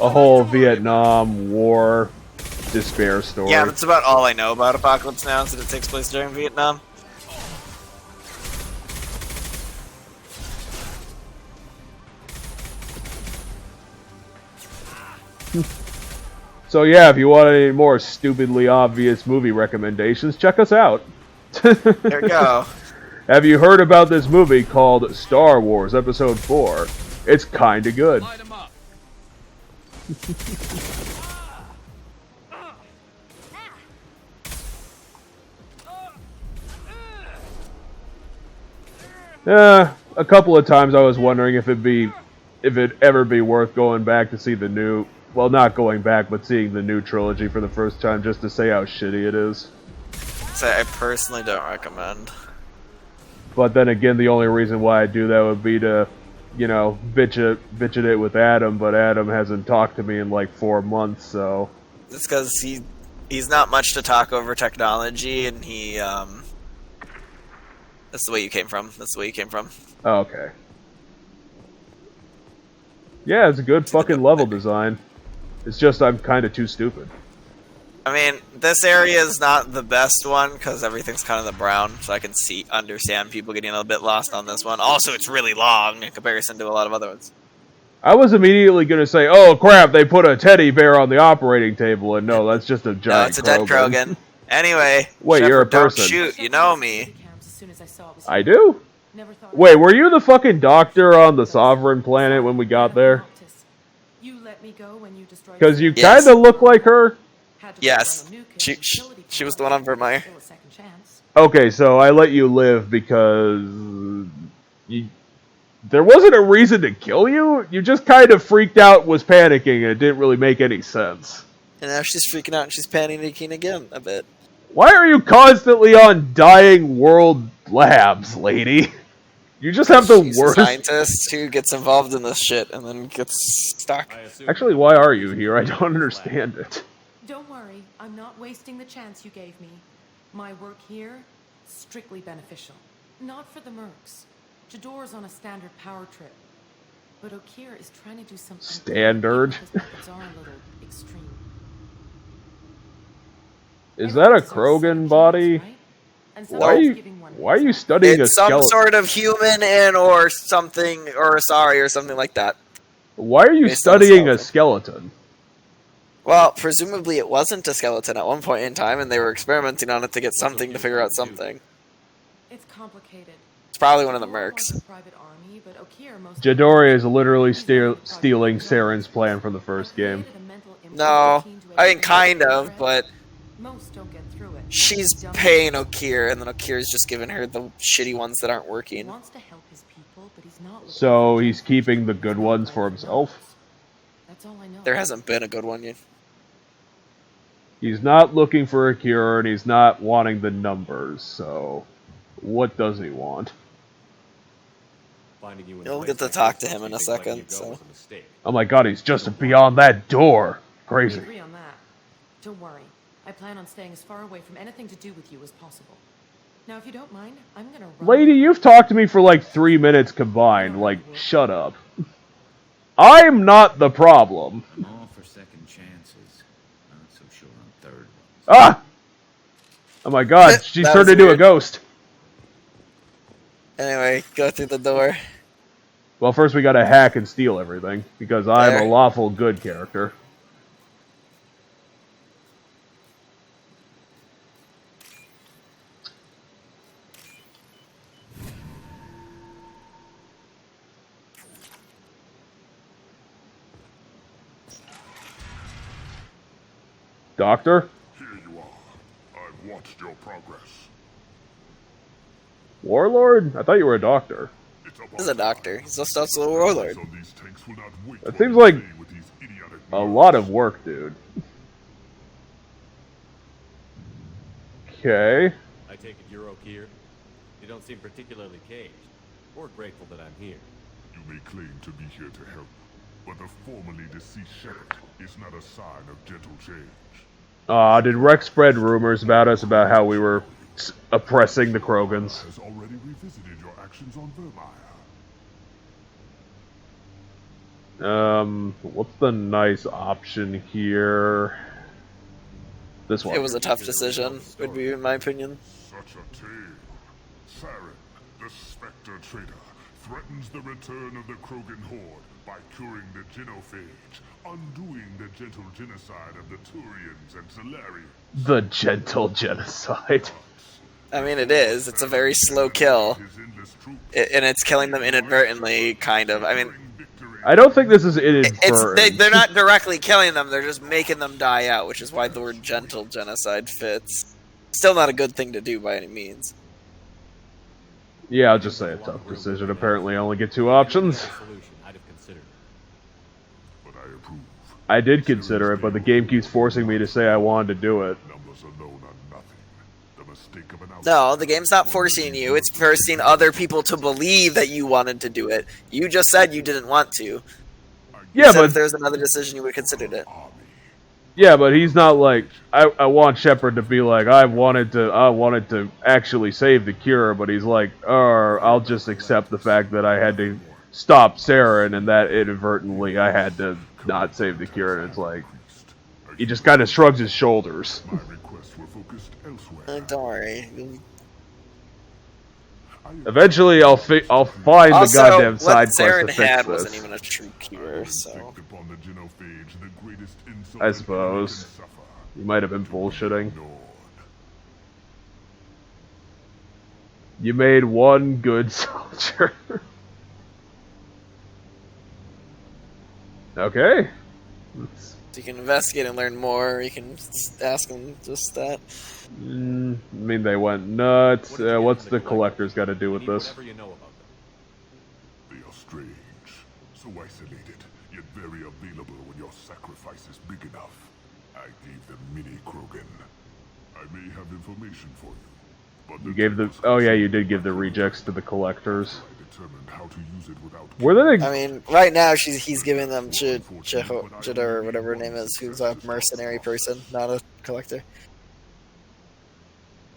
A whole Vietnam War despair story. Yeah, that's about all I know about Apocalypse Now, is that it takes place during Vietnam. So yeah, if you want any more stupidly obvious movie recommendations, check us out. There we go. Have you heard about this movie called Star Wars Episode 4? It's kinda good. Light 'em up. A couple of times I was wondering if it'd ever be worth going back to see the new, well, not going back, but seeing the new trilogy for the first time just to say how shitty it is. So I personally don't recommend. But then again, the only reason why I do that would be to, you know, bitch it with Adam, but Adam hasn't talked to me in like 4 months, so... It's because he's not much to talk over technology, and he, That's the way you came from. That's the way you came from. Oh, okay. Yeah, it's a good fucking level design. It's just I'm kind of too stupid. I mean, this area is not the best one because everything's kind of the brown, so I can understand people getting a little bit lost on this one. Also, it's really long in comparison to a lot of other ones. I was immediately going to say, oh crap, they put a teddy bear on the operating table, and no, that's just a giant No, it's a dead Krogan. Krogan. Anyway, wait, Shepard, you're a person. Don't shoot, you know me. I do? Wait, were you the fucking doctor on the Sovereign planet when we got there? Because you kind of look like her. Yes, she was the one on Vermeer. Okay, so I let you live because there wasn't a reason to kill you. You just kind of freaked out, was panicking, and it didn't really make any sense. And now she's freaking out and she's panicking again a bit. Why are you constantly on dying world labs, lady? You just have the She's worst. a scientist who gets involved in this shit and then gets stuck. Actually, why are you here? I don't understand it. Don't worry, I'm not wasting the chance you gave me. My work here, strictly beneficial. Not for the mercs. Jador's on a standard power trip. But Okir is trying to do something... Standard? His methods are a little extreme. Is that a Krogan body? Why are you studying a skeleton? It's some sort of human and or something, or sorry, or something like that. Why are you studying a skeleton? Well, presumably it wasn't a skeleton at one point in time, and they were experimenting on it to get something to figure out something. It's complicated. It's probably one of the mercs. Jador is literally stealing Saren's plan from the first game. No, I mean kind of, but most don't get through it. She's paying Okir, and then Okir's just giving her the shitty ones that aren't working. He wants to help his people, but he's not. So he's keeping the good ones for himself? That's all I know. There hasn't been a good one yet. He's not looking for a cure, and he's not wanting the numbers, so what does he want? You'll get to talk to him in a second, so... Oh my god, he's just beyond that door! Crazy. I agree on that. Don't worry. I plan on staying as far away from anything to do with you as possible. Now, if you don't mind, I'm gonna run... Lady, you've talked to me for like 3 minutes combined. Like, shut up. I'm not the problem. I'm all for second chances. Not so sure on third ones. Ah! Oh my god, she's turned into a ghost. Anyway, go through the door. Well, first we gotta hack and steal everything, because I'm a lawful good character. Doctor? Here you are. I've watched your progress. Warlord? I thought you were a doctor. He's a doctor. He's just a little warlord. That seems like a lot of work, dude. Okay. I take it you're Okir? You don't seem particularly caged, or grateful that I'm here. You may claim to be here to help, but the formerly deceased shepherd is not a sign of gentle change. Did Rex spread rumors about us about how we were oppressing the Krogans? Has already revisited your actions on Vermeer. What's the nice option here? This one. It was a tough decision, would be in my opinion. Such a tale. Saren, the Spectre Trader, threatens the return of the Krogan horde by curing the genophage, undoing the gentle genocide of the Turians and Solarians. The gentle genocide. I mean, it is. It's a very slow kill. And it's killing them inadvertently, kind of. I mean... I don't think this is inadvertent. They're not directly killing them, they're just making them die out, which is why the word gentle genocide fits. Still not a good thing to do by any means. Yeah, I'll just say a tough decision. Apparently I only get 2 options. I did consider it, but the game keeps forcing me to say I wanted to do it. No, the game's not forcing you, it's forcing other people to believe that you wanted to do it. You just said you didn't want to. Yeah, but if there's another decision, you would have considered it. Yeah, but he's not like I want Shepard to be like I wanted to actually save the cure, but he's like, I'll just accept the fact that I had to stop Saren and that inadvertently I had to not save the cure, and it's like he just kind of shrugs his shoulders. Don't worry. Eventually, I'll find the goddamn side quest to fix had this. wasn't even a true cure, so I suppose you might have been bullshitting. You made one good soldier. Okay. So you can investigate and learn more, or you can ask them just that. I mean, they went nuts. What's the collector's got to do with this? Whatever you know about them. They are strange, so isolated, yet very available when your sacrifice is big enough. I gave them mini Krogan. I may have information for you, but You gave the... Oh yeah, you did give the rejects to the collectors. I determined how to use it without. Were they... I mean, right now he's giving them Cheddar or whatever her name is, who's a mercenary person, not a collector.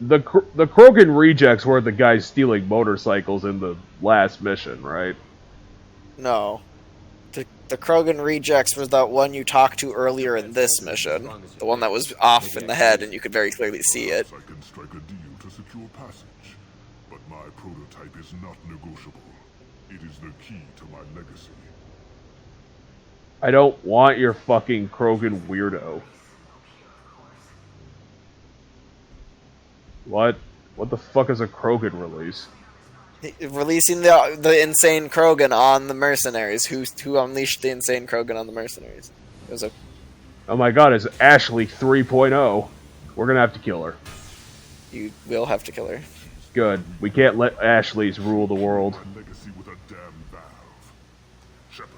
The Krogan rejects were the guys stealing motorcycles in the last mission, right? No. The Krogan rejects was that one you talked to earlier in this mission. The one that was off in the head and you could very clearly see it. I can strike a deal to secure passage, but my prototype is not negotiable. It is the key to my legacy. I don't want your fucking Krogan weirdo. What? What the fuck is a Krogan release? Releasing the insane Krogan on the mercenaries. Who unleashed the insane Krogan on the mercenaries? It was a... Oh my god, it's Ashley 3.0. We're gonna have to kill her. You will have to kill her. Good. We can't let Ashleys rule the world. My legacy with a damn valve. Shepard,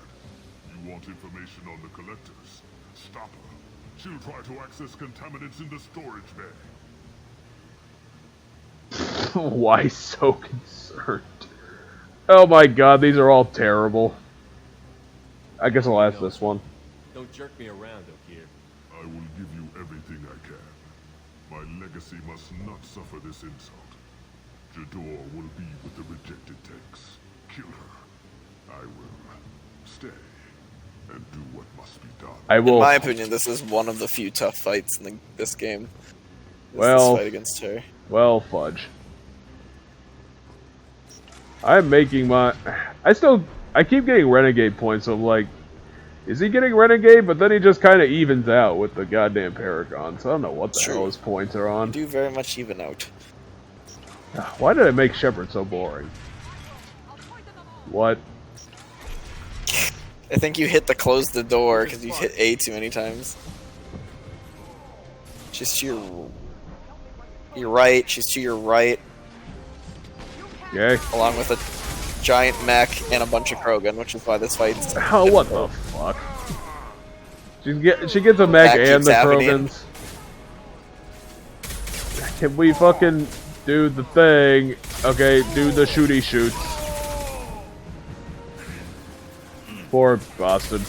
you want information on the collectors? Stop her. She'll try to access contaminants in the storage bay. Why so concerned? Oh my god, these are all terrible. I guess I'll ask this one. Don't jerk me around, Okier. I will give you everything I can. My legacy must not suffer this insult. Jador will be with the rejected tanks. Kill her. I will stay and do what must be done. I will. In my opinion, this is one of the few tough fights in this game. Well, this fight against her. Well, fudge. I'm making my... I keep getting Renegade points, so I'm like... Is he getting Renegade? But then he just kind of evens out with the goddamn Paragon, so I don't know what the hell his points are on. You do very much even out. Why did I make Shepard so boring? What? I think you hit the close the door because you hit A too many times. She's to your right. She's to your right. Okay. Along with a giant mech and a bunch of Krogan, which is why this fight's... Oh, what the fuck? She gets a mech and the Krogans. Can we fucking do the thing? Okay, do the shooty shoots. Poor Boston.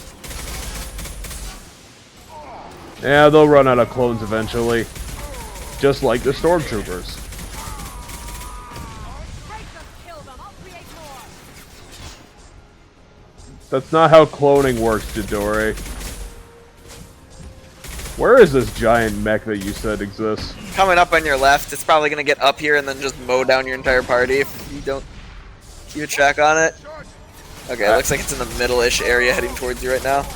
Yeah, they'll run out of clones eventually. Just like the Stormtroopers. That's not how cloning works, Jadore. Where is this giant mech that you said exists? Coming up on your left. It's probably going to get up here and then just mow down your entire party if you don't keep a track on it. Okay, it looks like it's in the middle-ish area heading towards you right now.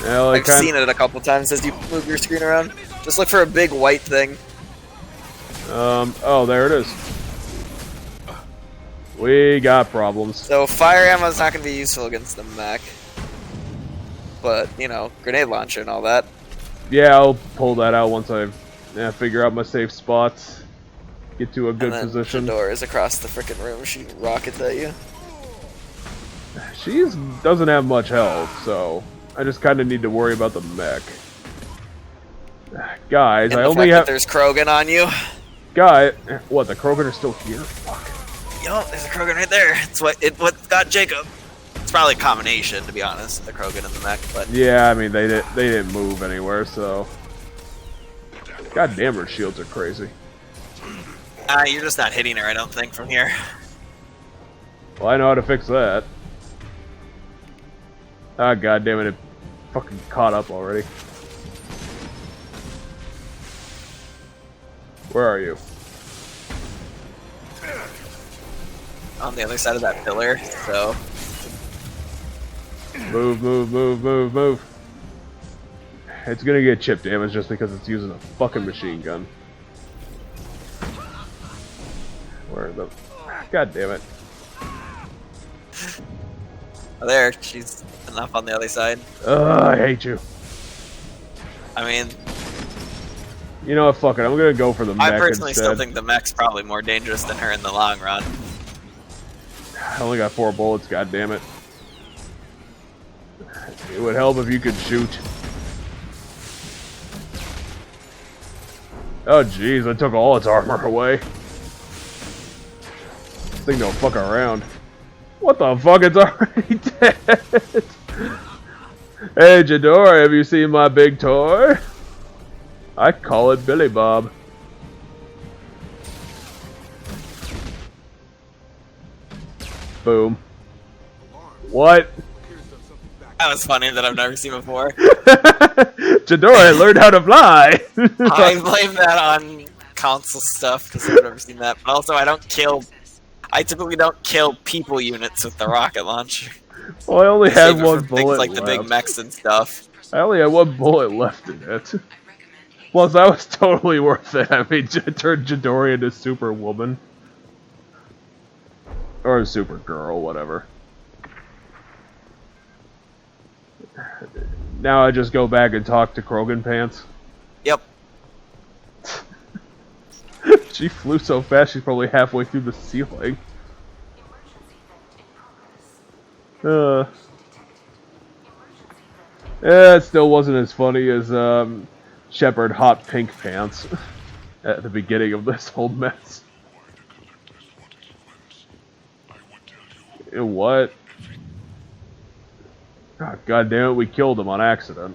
Yeah, like I've seen it a couple times as you move your screen around. Just look for a big white thing. Oh, there it is. We got problems. So fire ammo is not going to be useful against the mech. But, you know, grenade launcher and all that. Yeah, I'll pull that out once I figure out my safe spots. Get to a good position. The door is across the frickin' room shooting rockets at you. She doesn't have much health, so I just kind of need to worry about the mech. Guys, and I the only fact have... that there's Krogan on you. Guy, what, the Krogan are still here? Fuck. Yo, there's a Krogan right there. It's what got Jacob. It's probably a combination, to be honest, the Krogan and the mech, but... Yeah, I mean, they didn't move anywhere, so... God damn, her shields are crazy. You're just not hitting her, I don't think, from here. Well, I know how to fix that. Ah, god damn it fucking caught up already. Where are you? On the other side of that pillar, so... Move, move, move, move, move. It's gonna get chip damage just because it's using a fucking machine gun. Where the... God damn it. Oh, there, she's enough on the other side. I hate you. I mean, You know what? Fuck it. I'm gonna go for the mech I personally instead. still think the mech's probably more dangerous than her in the long run. I only got 4 bullets. God damn it! It would help if you could shoot. Oh jeez, I took all its armor away. This thing don't fuck around. What the fuck? It's already dead. Hey Jadora, have you seen my big toy? I call it Billy Bob. Boom. What? That was funny that I've never seen before. Jadora learned how to fly! I blame that on console stuff because I've never seen that. But also, I typically don't kill people units with the rocket launcher. Well, I only Save had it one for bullet things like left. the big mechs and stuff. I only had 1 bullet left in it. Plus, that was totally worth it. I mean, I turned Jadora into Superwoman. Or Supergirl, whatever. Now I just go back and talk to Krogan Pants. Yep. She flew so fast she's probably halfway through the ceiling. It still wasn't as funny as Shepard Hot Pink Pants at the beginning of this whole mess. What? Oh, God damn it, we killed him on accident.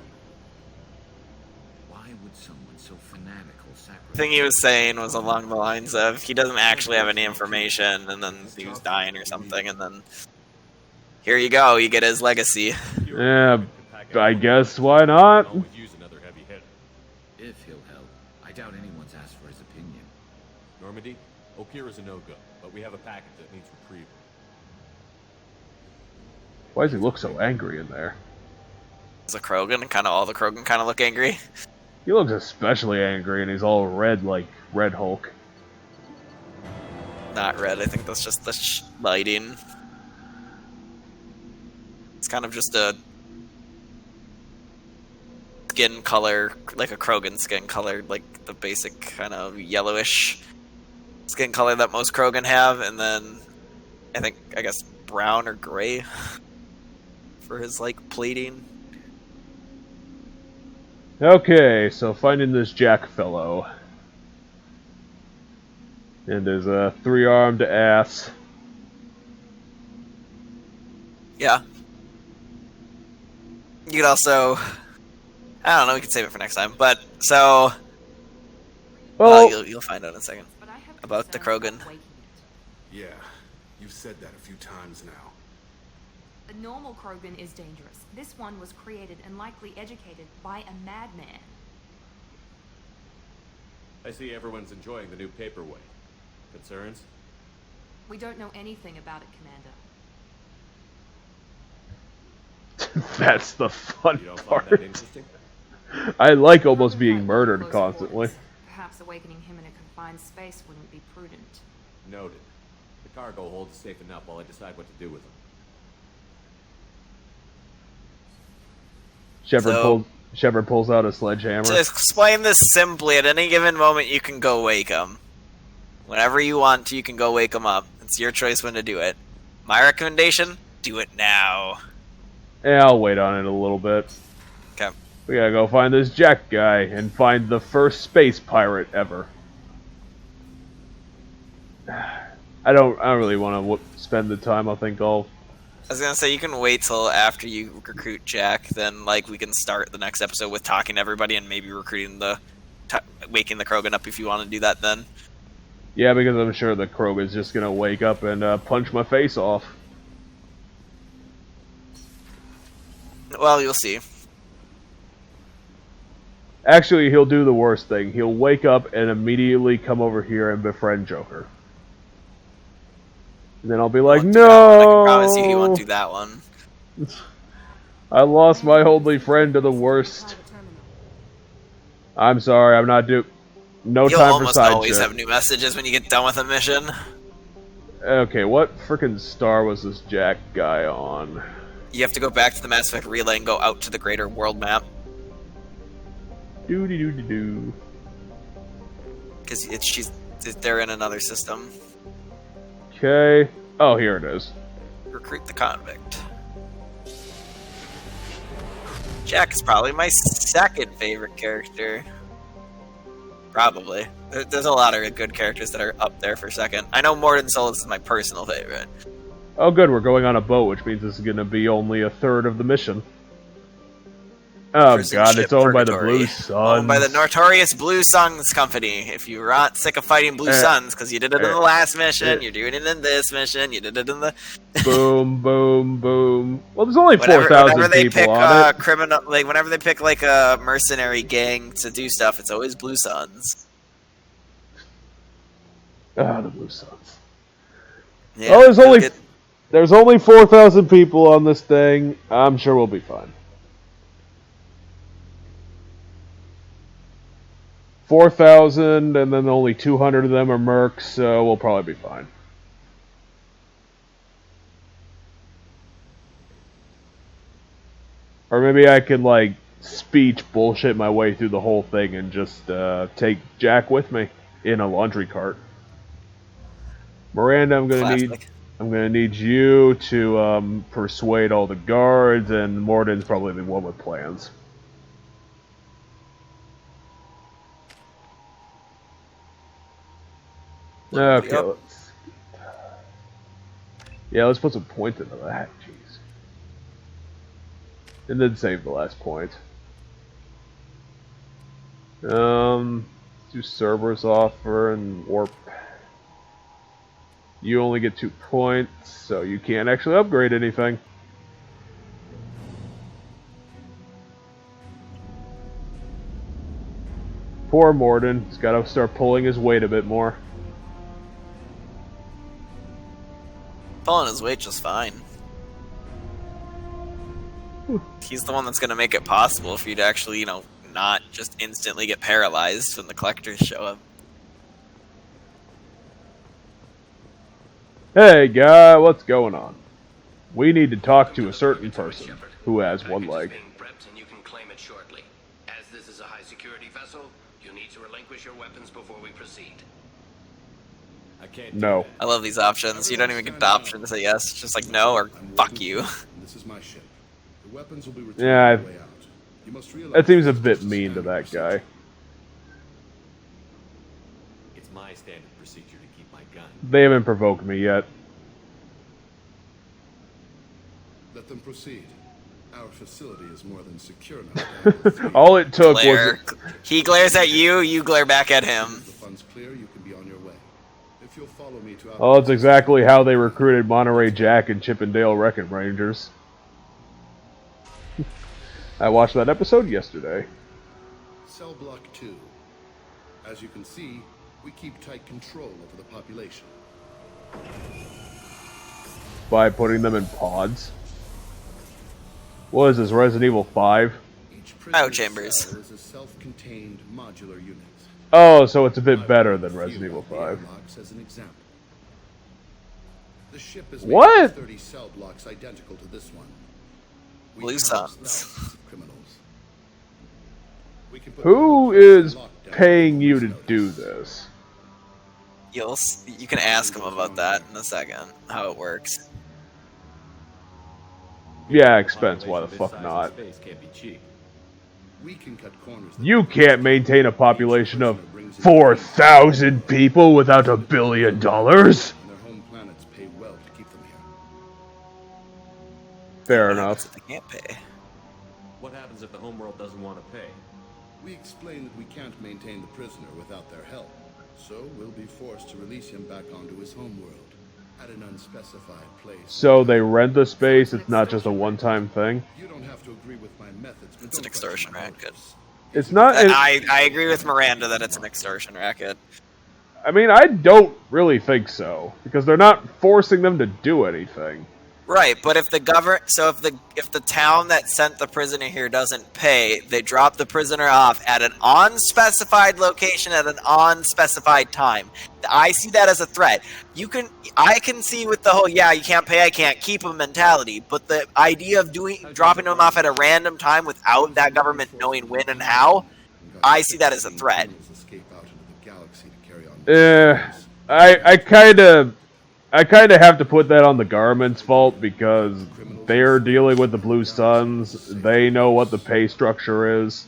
Why would someone so fanatical sacrifice? The thing he was saying was along the lines of he doesn't actually have any information, and then he was dying or something, and then here you go, you get his legacy. Yeah, I guess why not? Always use another heavy hitter. If he'll help. I doubt anyone's asked for his opinion. Normandy, Okira's a no-go, but we have a package that needs retrieval. Why does he look so angry in there? It's a Krogan, and all the Krogan kind of look angry. He looks especially angry, and he's all red like Red Hulk. Not red, I think that's just the lighting. It's kind of just a skin color, like a Krogan skin color, like the basic kind of yellowish skin color that most Krogan have, and then I guess brown or gray for his like plating. Okay, so finding this Jack fellow. And there's a 3-armed ass. Yeah. You could also, I don't know, we could save it for next time, but so Well, you'll find out in a second But I have about the concerns Krogan. about waking it. Yeah, you've said that a few times now. A normal Krogan is dangerous. This one was created and likely educated by a madman. I see everyone's enjoying the new paperweight. Concerns? We don't know anything about it, Commander. that's the fun You don't find part. that interesting? I like almost Krogan being fight murdered close constantly. quarters. Perhaps awakening him in a confined space wouldn't be prudent. Noted. The cargo hold is safe enough while I decide what to do with them. Shepard pulls out a sledgehammer. To explain this simply, at any given moment you can go wake him. Whenever you want to, you can go wake him up. It's your choice when to do it. My recommendation, do it now. Yeah, I'll wait on it a little bit. Okay. We gotta go find this Jack guy and find the first space pirate ever. I don't really want to spend the time. I think I'll. I was gonna say you can wait till after you recruit Jack, then we can start the next episode with talking to everybody and maybe recruiting waking the Krogan up if you want to do that then. Yeah, because I'm sure the Krogan's just gonna wake up and punch my face off. Well, you'll see. Actually, he'll do the worst thing. He'll wake up and immediately come over here and befriend Joker. And then I'll be like, Won't do that one. I can no! promise you he won't do that one. I lost my only friend to the worst. I'm sorry, I'm not No You'll time for almost side always shit. have new messages when you get done with a mission. Okay, what frickin' star was this Jack guy on? You have to go back to the Mass Effect relay and go out to the greater world map. Do. Because they're in another system. Okay. Oh, here it is. Recruit the convict. Jack is probably my second favorite character. Probably. There's a lot of good characters that are up there for second. I know Morden Solus is my personal favorite. Oh, good. We're going on a boat, which means this is going to be only a third of the mission. Oh, Prison God. ship It's owned by the Purgatory. Blue Suns. Owned by the notorious Blue Suns Company. If you're not sick of fighting Blue Suns, because you did it in the last mission, you're doing it in this mission, you did it in the... Boom, boom, boom. Well, there's only 4,000 people on it. Whenever they pick like a mercenary gang to do stuff, it's always Blue Suns. Ah, the Blue Suns. Yeah, Oh, there's only 4,000 people on this thing. I'm sure we'll be fine. 4,000, and then only 200 of them are mercs, so we'll probably be fine. Or maybe I can, like, speech bullshit my way through the whole thing and just take Jack with me in a laundry cart. Miranda, I'm gonna need you to persuade all the guards, and Morden's probably the one with plans. Okay, let's put some points into that. Jeez. And then save the last point. Do Cerberus offer and warp. You only get 2 points, so you can't actually upgrade anything. Poor Morden. He's got to start pulling his weight a bit more. Pulling his weight just fine. He's the one that's going to make it possible for you to actually, not just instantly get paralyzed when the collectors show up. Hey, guy, what's going on? We need to talk to a certain person who has one leg. You can claim it shortly. As this is a high-security vessel, you need to relinquish your weapons before we proceed. I can't. No. I love these options. You don't even get the option to say yes. It's just like no or fuck you. This is my ship. The weapons will be returned Yeah, on the way out. You must realize that seems a bit mean to that guy. It's my standard procedure to keep my gun. They haven't provoked me yet. Let them proceed. Our facility is more than secure now. All it took was... He glares at you, you glare back at him. The funds clear, you can be on your way. If you'll follow me to... Oh, it's exactly how they recruited Monterey Jack and Chippendale Wrecking Rangers. I watched that episode yesterday. Cell block 2. As you can see, we keep tight control over the population. By putting them in pods. What is this, Resident Evil 5? Cryo chambers. Is a self-contained modular unit. Oh, so it's a bit better than Resident Evil 5. As an example. The ship is What? made of 30 cell blocks identical to this one. We Blue house Suns. thousands of criminals. We can put Who is paying you to do this? You can ask him about that in a second, how it works. Yeah, expense, why the fuck not? Space can't be cheap. We can cut corners. You can't maintain a population of 4,000 people without $1 billion? And their home planets pay well to keep them here. Fair What happens enough. if they can't pay? What happens if the homeworld doesn't want to pay? We explain that we can't maintain the prisoner without their help, so we'll be forced to release him back onto his homeworld at an unspecified place. So they rent the space, it's not just a one-time thing? You don't have to agree with my methods, but It's an don't extortion question my racket. motives. It's not... I agree with Miranda that it's an extortion racket. I mean, I don't really think so, because they're not forcing them to do anything. Right, but if the if the town that sent the prisoner here doesn't pay, they drop the prisoner off at an unspecified location at an unspecified time. I see that as a threat. I can see with the whole you can't pay, I can't keep him mentality, but the idea of dropping him off at a random time without that government knowing when and how, I see that as a threat. Escape out into the galaxy to carry on I kind of have to put that on the government's fault because they're dealing with the Blue Suns. They know what the pay structure is.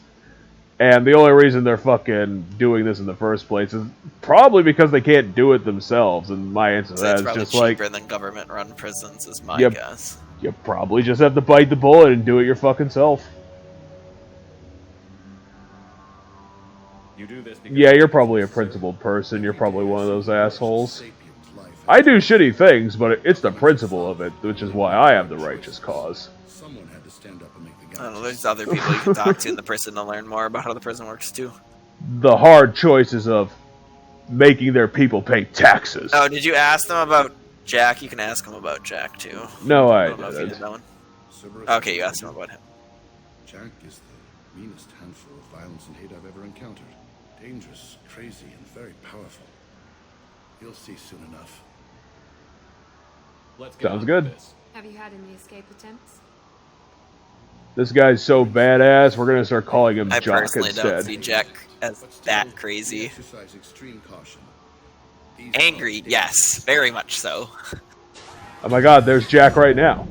And the only reason they're fucking doing this in the first place is probably because they can't do it themselves. And my answer to that is just like... cheaper than government-run prisons is my Yep. guess. You probably just have to bite the bullet and do it your fucking self. You do this because Yeah, you're probably a principled person. You're probably one of those assholes. I do shitty things, but it's the principle of it, which is why I have the righteous cause. Someone had to stand up and make the I don't know, there's other people you can talk to in the prison to learn more about how the prison works, too. The hard choices of making their people pay taxes. Oh, did you ask them about Jack? You can ask them about Jack, too. No, I don't know if you didn't. did that one. Okay, you asked him about him. Jack is the meanest handful of violence and hate I've ever encountered. Dangerous, crazy, and very powerful. You'll see soon enough. Let's get Sounds on good. with this. Have you had any escape attempts? This guy's so badass, we're gonna start calling him I Jock personally don't instead. see Jack as that crazy. Exercise extreme caution. These Angry, are yes, very much so. Oh my god, there's Jack right now.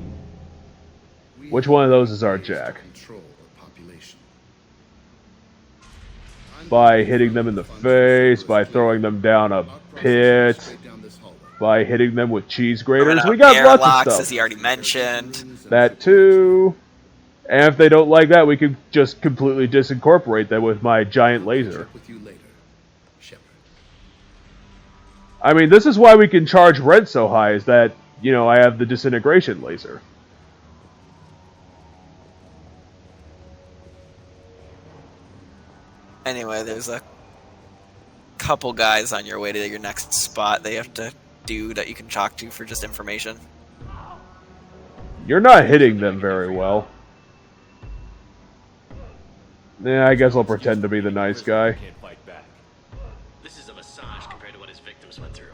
We Which one of those is our Jack? control the population. By hitting them in the face, by throwing them down a pit, Straight down this hallway. by hitting them with cheese Throwing graters. out We got lots airlocks, of as stuff. he already mentioned. That too. And if they don't like that, we could just completely disincorporate them with my giant laser. With you later, Shepard. I mean, this is why we can charge rent so high, is that, you know, I have the disintegration laser. Anyway, there's a couple guys on your way to your next spot they have to do that you can talk to for just information. You're not hitting them very well. Yeah, I guess I'll pretend to be the nice guy. Can't fight back. This is a massage compared to what his victims went through.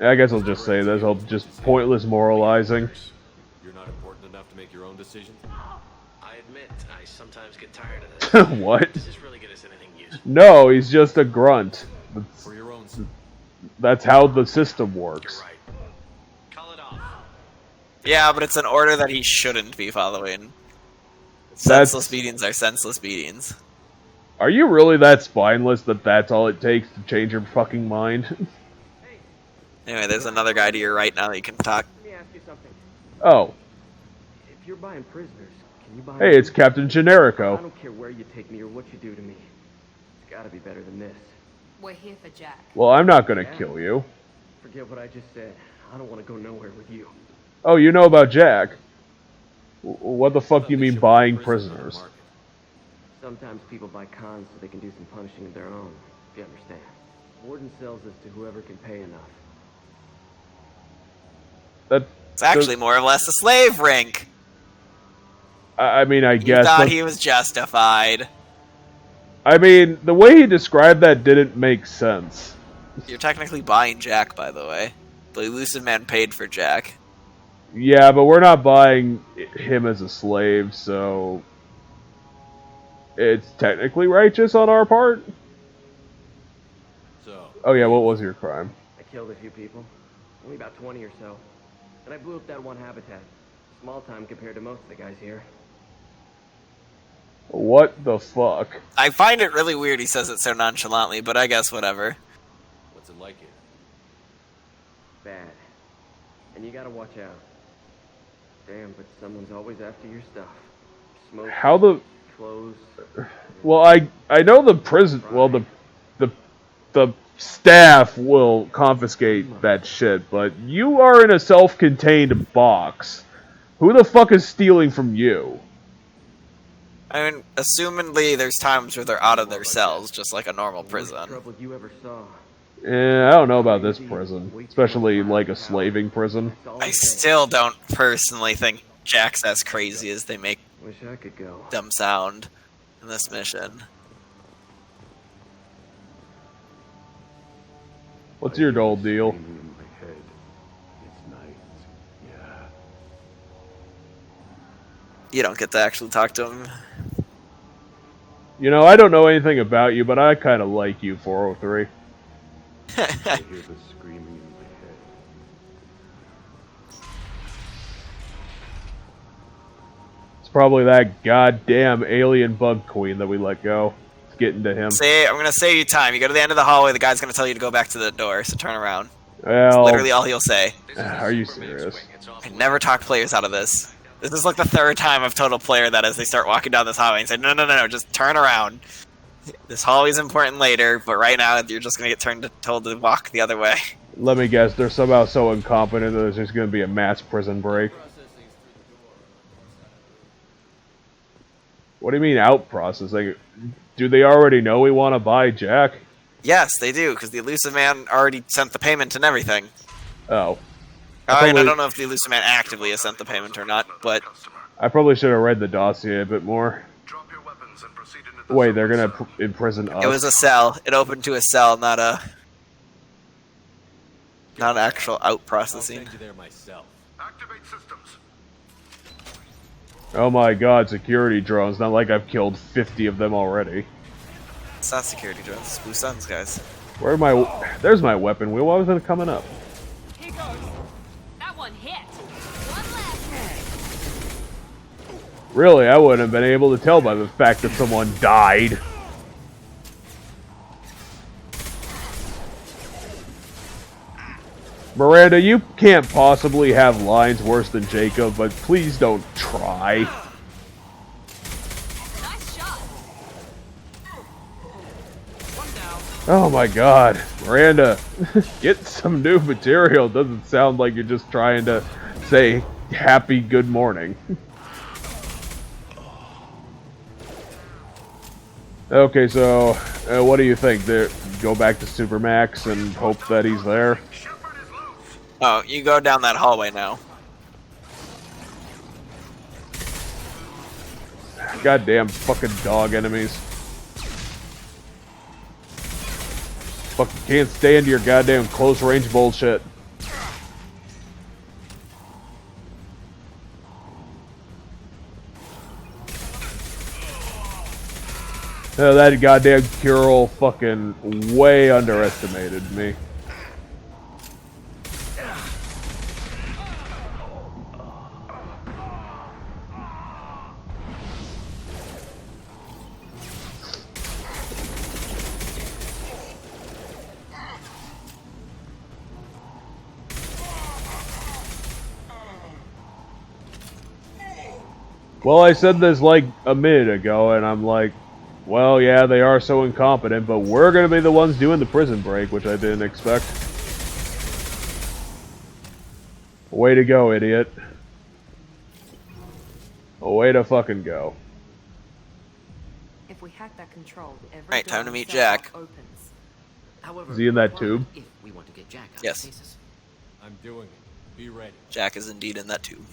I guess I'll just say this. I'll just pointless moralizing. You're not important enough to make your own decisions? I admit, I sometimes get tired of this. What? Does this really get us anything useful? No, he's just a grunt. For your own That's how the system works. You're right. Call it off. Yeah, but it's an order that he shouldn't be following. Senseless beatings are senseless beatings. Are you really that spineless that that's all it takes to change your fucking mind? Anyway, there's another guy to your right now that you can talk. Let me ask you something. Oh, If you're buying prisoners, can you buy hey, me? it's Captain I Generico. don't care where you take me or what you do to me. It's gotta be better than this. We're here for Jack. Well, I'm not gonna kill you. Forget what I just said. I don't want to go nowhere with you. Oh, you know about Jack? What the fuck do you mean buying prisoners? Sometimes people buy cons so they can do some punishing of their own, if you understand. Warden sells this to whoever can pay enough. It's actually more or less a slave rink. I mean, I You guess. thought But, he was justified. I mean, the way he described that didn't make sense. You're technically buying Jack, by the way. The elusive man paid for Jack. Yeah, but we're not buying him as a slave, so it's technically righteous on our part. So, Oh yeah, what was your crime? I killed a few people. Only about 20 or so. And I blew up that one habitat. Small time compared to most of the guys here. What the fuck? I find it really weird he says it so nonchalantly, but I guess whatever. what's it like here? Bad. And you gotta watch out. Damn, but someone's always after your stuff. Smoke, How the... clothes. Well, I know the prison... Well, the staff will confiscate that shit, but you are in a self-contained box. Who the fuck is stealing from you? I mean, assumedly there's times where they're out of their cells, just like a normal Worst prison. trouble you ever saw. I don't know about this prison. Especially, like, a slaving prison. That's all I I'm saying. still don't personally think Jack's as crazy as they make Wish I could go. them sound in this mission. What's your old deal? In my head. It's night. Yeah. You don't get to actually talk to him. You know, I don't know anything about you, but I kind of like you, 403. I hear the screaming in my head. It's probably that goddamn alien bug queen that we let go. It's getting to him. I'm gonna save you time. You go to the end of the hallway, the guy's gonna tell you to go back to the door, so turn around. Well, That's literally all he'll say. Are you serious? I never talk players out of this. This is like the third time I've told a player that as they start walking down this hallway and say, no, just turn around. This hallway's important later, but right now you're just gonna get told to walk the other way. Let me guess, they're somehow so incompetent that there's just going to be a mass prison break. What do you mean out processing? Do they already know we want to buy Jack? Yes, they do, because the Elusive Man already sent the payment and everything. Oh. I don't know if the Elusive Man actively has sent the payment or not, but... I probably should have read the dossier a bit more. Wait, they're going to imprison us? It was a cell. It opened to a cell, not actual out processing. I'll send you there myself. Activate systems. Oh my god, security drones. Not like I've killed 50 of them already. It's not security drones, it's Blue Suns, guys. Where am I? There's my weapon wheel. Why wasn't it coming up? Here goes. That one hit. One last. Really, I wouldn't have been able to tell by the fact that someone died. Miranda, you can't possibly have lines worse than Jacob, but please don't try. Nice shot. Oh my god. Miranda, get some new material. Doesn't sound like you're just trying to say happy good morning. Okay, so what do you think? Go back to Supermax and hope that he's there? Oh, you go down that hallway now. Goddamn fucking dog enemies. Fucking can't stand your goddamn close range bullshit. That goddamn Curl fucking way underestimated me. Well, I said this like a minute ago, and I'm like, well, yeah, they are so incompetent, but we're gonna be the ones doing the prison break, which I didn't expect. Way to go, idiot. Way to fucking go. If we hack that control, every Right, time to door meet cell Jack. opens. However, Is he in that tube? if we want to get Jack out Yes. of stasis. I'm doing it. Be ready. Jack is indeed in that tube.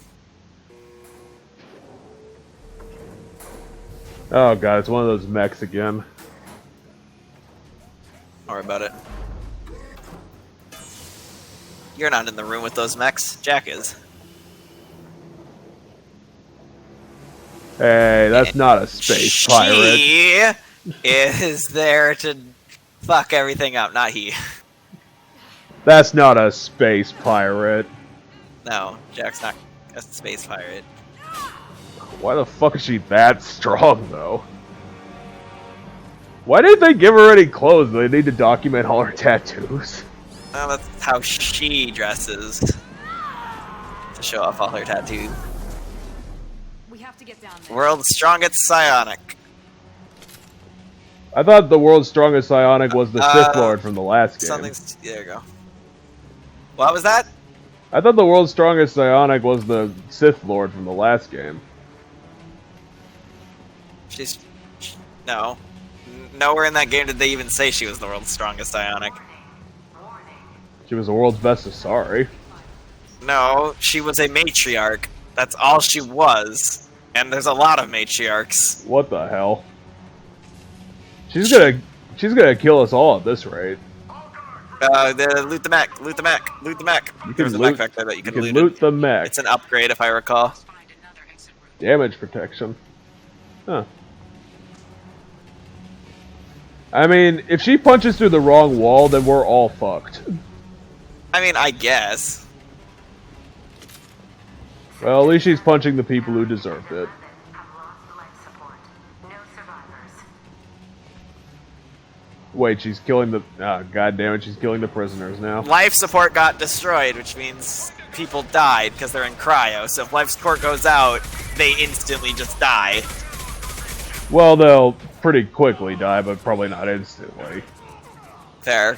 Oh god, it's one of those mechs again. Don't worry about it. You're not in the room with those mechs. Jack is. Hey, that's not a space pirate. She is there to fuck everything up, not he. That's not a space pirate. No, Jack's not a space pirate. Why the fuck is she that strong, though? Why didn't they give her any clothes? They need to document all her tattoos. Well, that's how she dresses. To show off all her tattoos. We have to get down there. World's strongest psionic. I thought the world's strongest psionic was the Sith Lord from the last game. There you go. What was that? I thought the world's strongest psionic was the Sith Lord from the last game. No. Nowhere in that game did they even say she was the world's strongest psionic. She was the world's best Asari. No, she was a matriarch. That's all she was. And there's a lot of matriarchs. What the hell? She's gonna kill us all at this rate. Loot the mech, loot the mech, loot the mech. There's a mech back there that you can loot. Loot the mech. It's an upgrade if I recall. Damage protection. Huh. I mean, if she punches through the wrong wall, then we're all fucked. I mean, I guess. Well, at least she's punching the people who deserved it. Wait, she's killing the... Oh, god damn it, she's killing the prisoners now. Life support got destroyed, which means people died because they're in cryo. So if life support goes out, they instantly just die. Well, they'll pretty quickly die, but probably not instantly. Fair.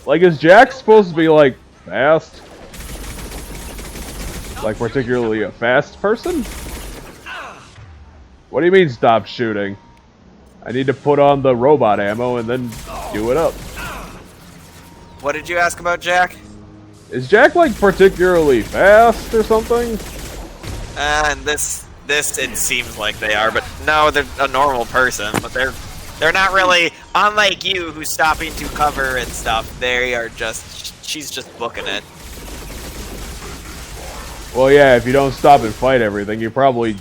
Like, is Jack supposed to be, like, fast? Like, particularly a fast person? What do you mean, stop shooting? I need to put on the robot ammo and then do it up. What did you ask about Jack? Is Jack, like, particularly fast or something? And this it seems like they are, but no, they're a normal person, but they're not really, unlike you who's stopping to cover and stuff, they are just, she's just booking it. Well, yeah, if you don't stop and fight everything, you'd probably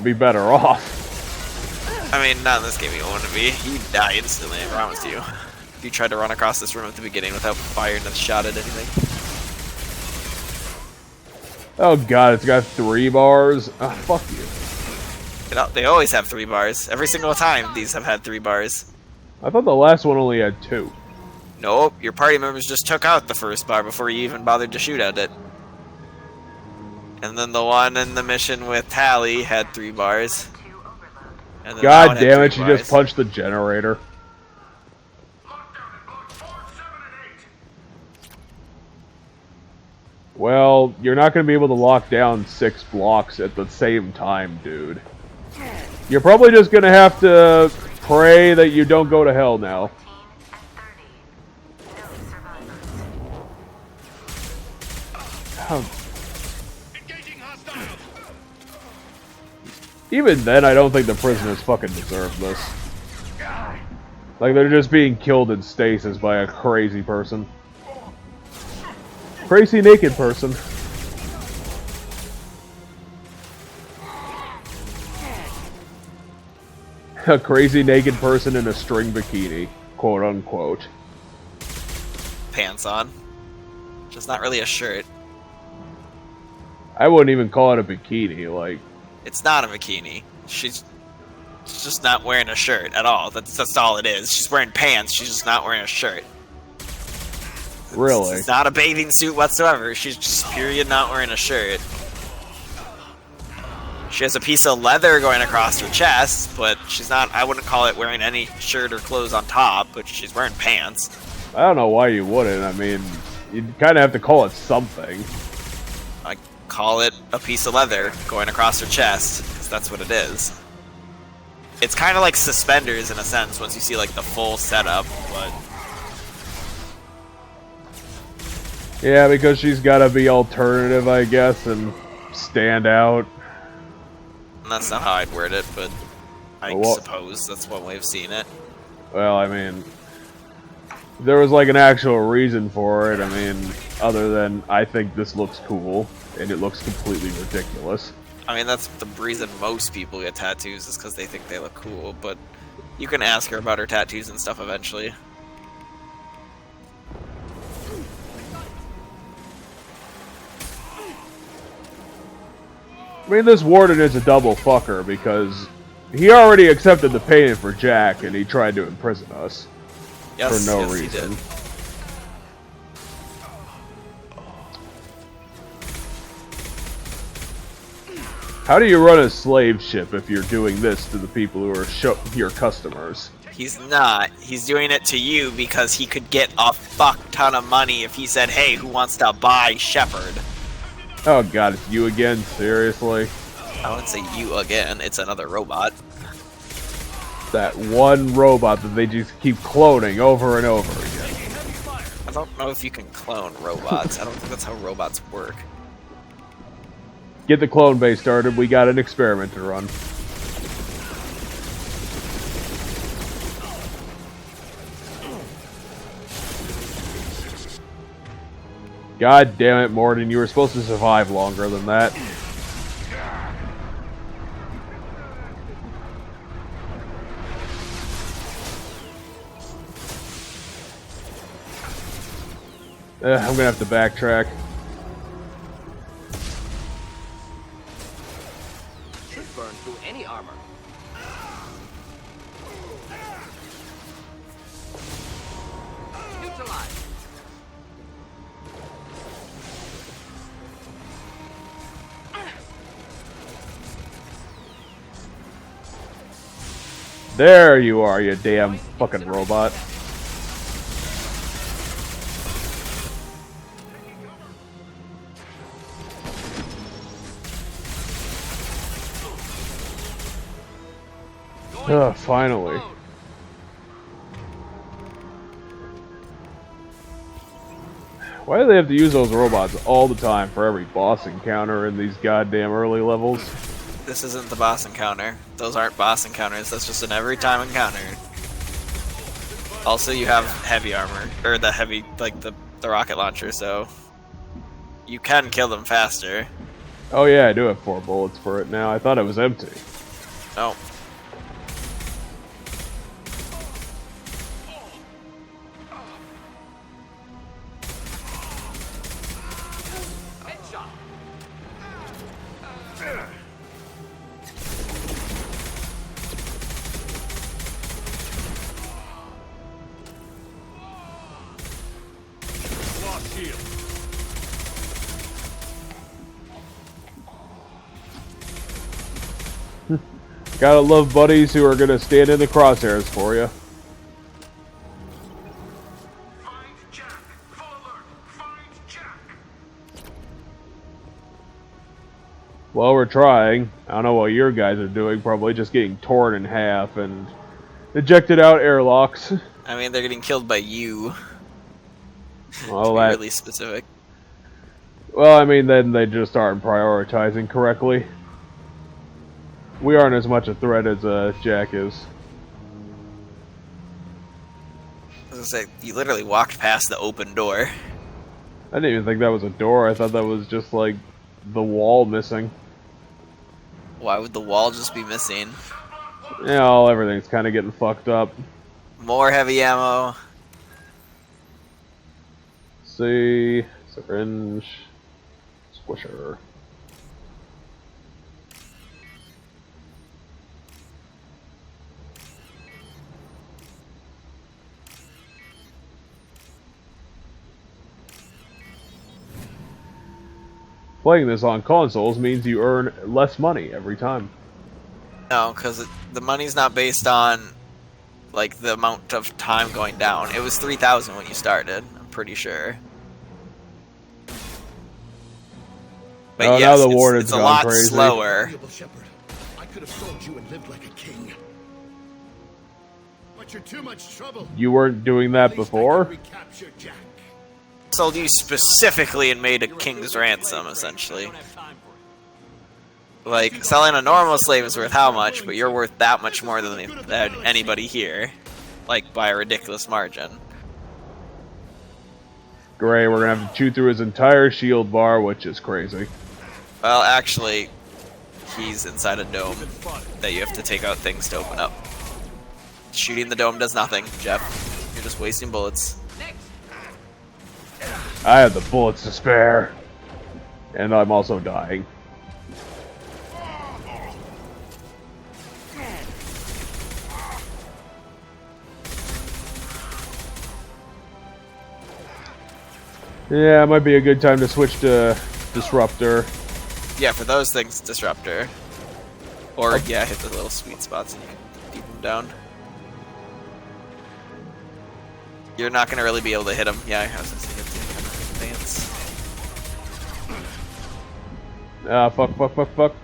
be better off. I mean, not in this game you wouldn't be. You'd die instantly, I promise you. If you tried to run across this room at the beginning without firing a shot at anything. Oh god, it's got 3 bars. Oh, fuck you. They always have 3 bars. Every single time these have had 3 bars. I thought the last one only had 2. Nope, your party members just took out the first bar before you even bothered to shoot at it. And then the one in the mission with Tali had 3 bars. And then God damn it, she just punched the generator. Well, you're not going to be able to lock down 6 blocks at the same time, dude. You're probably just going to have to pray that you don't go to hell now. Even then, I don't think the prisoners fucking deserve this. Like, they're just being killed in stasis by a crazy person. Crazy naked person. A crazy naked person in a string bikini, quote unquote. Pants on. Just not really a shirt. I wouldn't even call it a bikini, like... It's not a bikini. She's just not wearing a shirt at all. That's all it is. She's wearing pants, she's just not wearing a shirt. Really? It's not a bathing suit whatsoever. She's just period not wearing a shirt. She has a piece of leather going across her chest, but she's not, I wouldn't call it wearing any shirt or clothes on top, but she's wearing pants. I don't know why you wouldn't. I mean, you'd kind of have to call it something. I call it a piece of leather going across her chest, because that's what it is. It's kind of like suspenders in a sense once you see like the full setup, but... Yeah, because she's got to be alternative, I guess, and stand out. And that's not how I'd word it, but I suppose that's one way of seeing it. Well, I mean, there was like an actual reason for it. I mean, other than I think this looks cool, and it looks completely ridiculous. I mean, that's the reason most people get tattoos, is because they think they look cool, but you can ask her about her tattoos and stuff eventually. I mean, this warden is a double fucker because he already accepted the payment for Jack and he tried to imprison us for no reason. He did. How do you run a slave ship if you're doing this to the people who are your customers? He's not. He's doing it to you because he could get a fuck ton of money if he said, hey, who wants to buy Shepard? Oh god, it's you again? Seriously? I wouldn't say you again, it's another robot. That one robot that they just keep cloning over and over again. I don't know if you can clone robots. I don't think that's how robots work. Get the clone base started, we got an experiment to run. God damn it, Morden, you were supposed to survive longer than that. I'm gonna have to backtrack. Should burn through any armor. Neutralized. There you are, you damn fucking robot. Finally. Why do they have to use those robots all the time for every boss encounter in these goddamn early levels? This isn't the boss encounter. Those aren't boss encounters. That's just an every time encounter. Also, you have heavy armor, or the heavy, like the rocket launcher, so you can kill them faster. Oh yeah, I do have 4 bullets for it now. I thought it was empty. Oh. Gotta love buddies who are gonna stand in the crosshairs for you. Find Jack! Full alert! Find Jack! Well, we're trying. I don't know what your guys are doing. Probably just getting torn in half and ejected out airlocks. I mean, they're getting killed by you. Well, to be that... really specific. Well, I mean, then they just aren't prioritizing correctly. We aren't as much a threat as Jack is. I was gonna say, you literally walked past the open door. I didn't even think that was a door. I thought that was just like the wall missing. Why would the wall just be missing? Yeah, well, everything's kind of getting fucked up. More heavy ammo. See, syringe, squisher. Playing this on consoles means you earn less money every time. No, because the money's not based on like the amount of time going down. It was 3,000 when you started. I'm pretty sure. But oh, yes, now the warden's it's a gone lot crazy. slower. I could have sold you and lived like a king. But you're too much trouble. You weren't doing that before? Recapture Jack. Sold you specifically and made a king's ransom, essentially. Like, selling a normal slave is worth how much, but you're worth that much more than anybody here. Like, by a ridiculous margin. Great, we're gonna have to chew through his entire shield bar, which is crazy. Well, actually, he's inside a dome that you have to take out things to open up. Shooting the dome does nothing, Jeff. You're just wasting bullets. I have the bullets to spare. And I'm also dying. Yeah, it might be a good time to switch to Disruptor. Yeah, for those things, Disruptor. Or, yeah, hit the little sweet spots and you can keep them down. You're not going to really be able to hit them. Yeah, I was going to say hit the advance. Ah, fuck.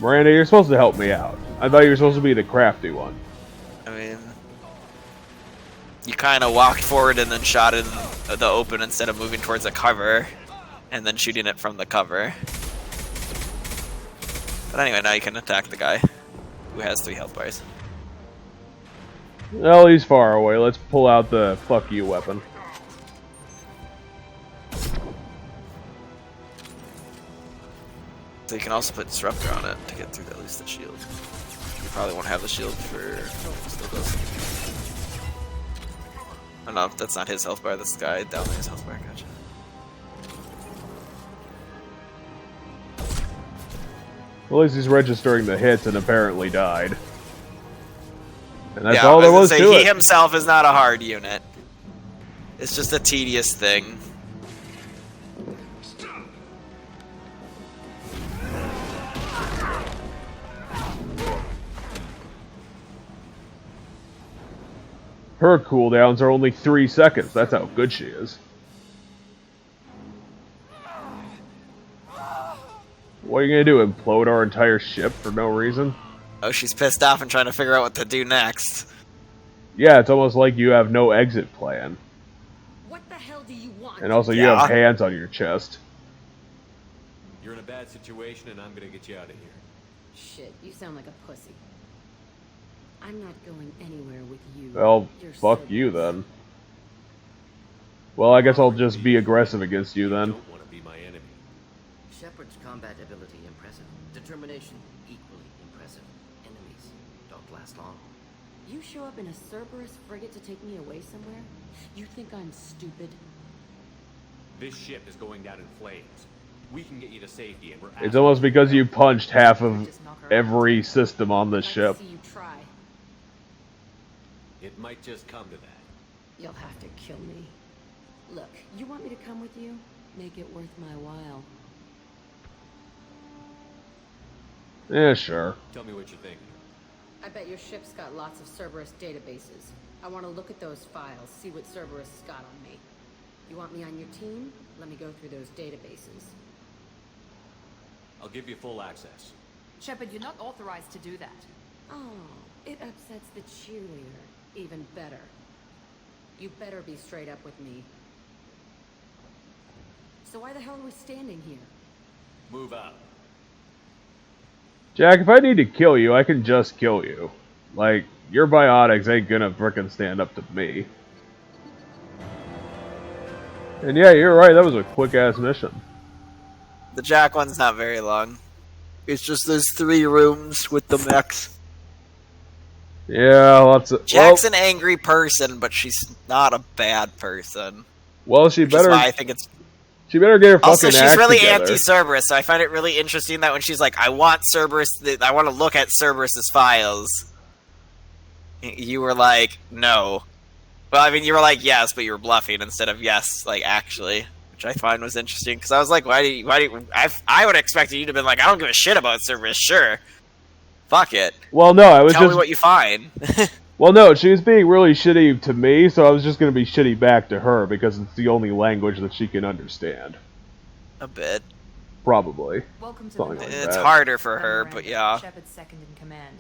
Miranda, you're supposed to help me out. I thought you were supposed to be the crafty one. I mean, you kind of walked forward and then shot in the open instead of moving towards a cover and then shooting it from the cover. But anyway, now you can attack the guy who has 3 health bars. Well, he's far away. Let's pull out the fuck you weapon. So you can also put Disruptor on it to get through at least the shield. You probably won't have the shield for... Oh, still does. Oh no, that's not his health bar, that's the guy down there, his health bar, gotcha. Well, at least he's registering the hits and apparently died. And that's yeah, all there was to he it. himself is not a hard unit. It's just a tedious thing. Her cooldowns are only 3 seconds. That's how good she is. What are you gonna do? Implode our entire ship for no reason? Oh, she's pissed off and trying to figure out what to do next. Yeah, it's almost like you have no exit plan. What the hell do you want? And also, you have hands on your chest. You're in a bad situation, and I'm gonna get you out of here. Shit, you sound like a pussy. I'm not going anywhere with you. Well, fuck you then. Well, I guess I'll just be aggressive against you then. You don't want to be my enemy. Shepard's combat ability impressive. Determination equally impressive. Enemies don't last long. You show up in a Cerberus frigate to take me away somewhere? You think I'm stupid? This ship is going down in flames. We can get you to safety, and we're... It's almost because you punched half of every system on this ship. See you try. It might just come to that. You'll have to kill me. Look, you want me to come with you? Make it worth my while. Yeah, sure. Tell me what you think. I bet your ship's got lots of Cerberus databases. I want to look at those files, see what Cerberus has got on me. You want me on your team? Let me go through those databases. I'll give you full access. Shepard, you're not authorized to do that. Oh, it upsets the cheerleader. Even better. You better be straight up with me. So why the hell are we standing here? Move out. Jack, if I need to kill you, I can just kill you. Like, your biotics ain't gonna frickin' stand up to me. And yeah, you're right, that was a quick-ass mission. The Jack one's not very long. It's just those 3 rooms with the mechs. Yeah, lots of... Jack's an angry person, but she's not a bad person. Well, she better... I think it's... She better get her fucking Also, she's act really together. anti-Cerberus, so I find it really interesting that when she's like, I want Cerberus... I want to look at Cerberus's files. You were like, no. Well, I mean, you were like, yes, but you were bluffing instead of yes, like, actually. Which I find was interesting, because I was like, why do you... I would have expected you to have been like, I don't give a shit about Cerberus, sure. Fuck it. Well, no, I was Tell me what you find. Well, no, she was being really shitty to me, so I was just going to be shitty back to her, because it's the only language that she can understand. A bit. Probably. Welcome to Something the like It's that. harder for her, but yeah. Shepard's second in command.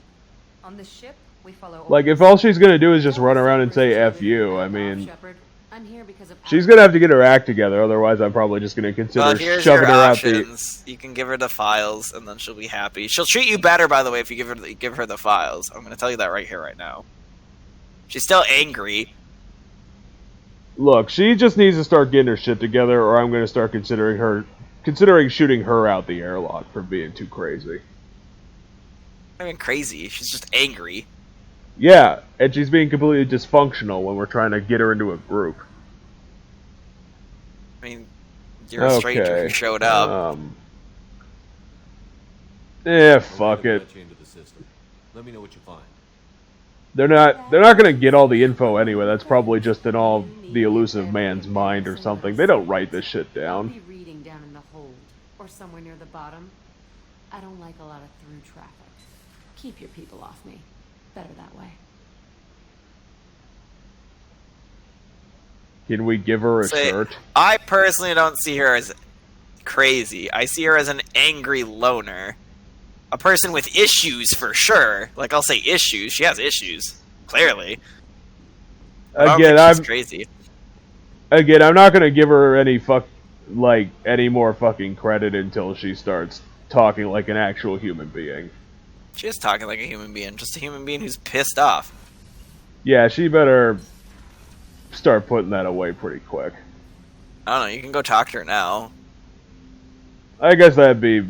On the ship, we follow Like, if all she's going to do is just run around and say F you, I mean... Shepard, I'm here because of She's going to have to get her act together, otherwise I'm probably just going to consider Well, here's shoving your her options. You can give her the files, and then she'll be happy. She'll treat you better, by the way, if you give her the files. I'm going to tell you that right here, right now. She's still angry. Look, she just needs to start getting her shit together, or I'm going to start considering shooting her out the airlock for being too crazy. I mean, crazy. She's just angry. Yeah, and she's being completely dysfunctional when we're trying to get her into a group. I mean, you're a stranger who showed up. Yeah, fuck it. Let you into the system. Let me know what you find. They're not gonna get all the info anyway. That's probably just in all the elusive man's mind or something. They don't write this shit down. Be reading down in the hold or somewhere near the bottom. I don't like a lot of through traffic. Keep your people off me. Better that way. Can we give her a shirt? I personally don't see her as crazy. I see her as an angry loner. A person with issues for sure. Like, I'll say issues. She has issues. Clearly. Again, I'm crazy. Again, I'm not gonna give her any more fucking credit until she starts talking like an actual human being. She is talking like a human being. Just a human being who's pissed off. Yeah, she better start putting that away pretty quick. I don't know, you can go talk to her now. I guess that'd be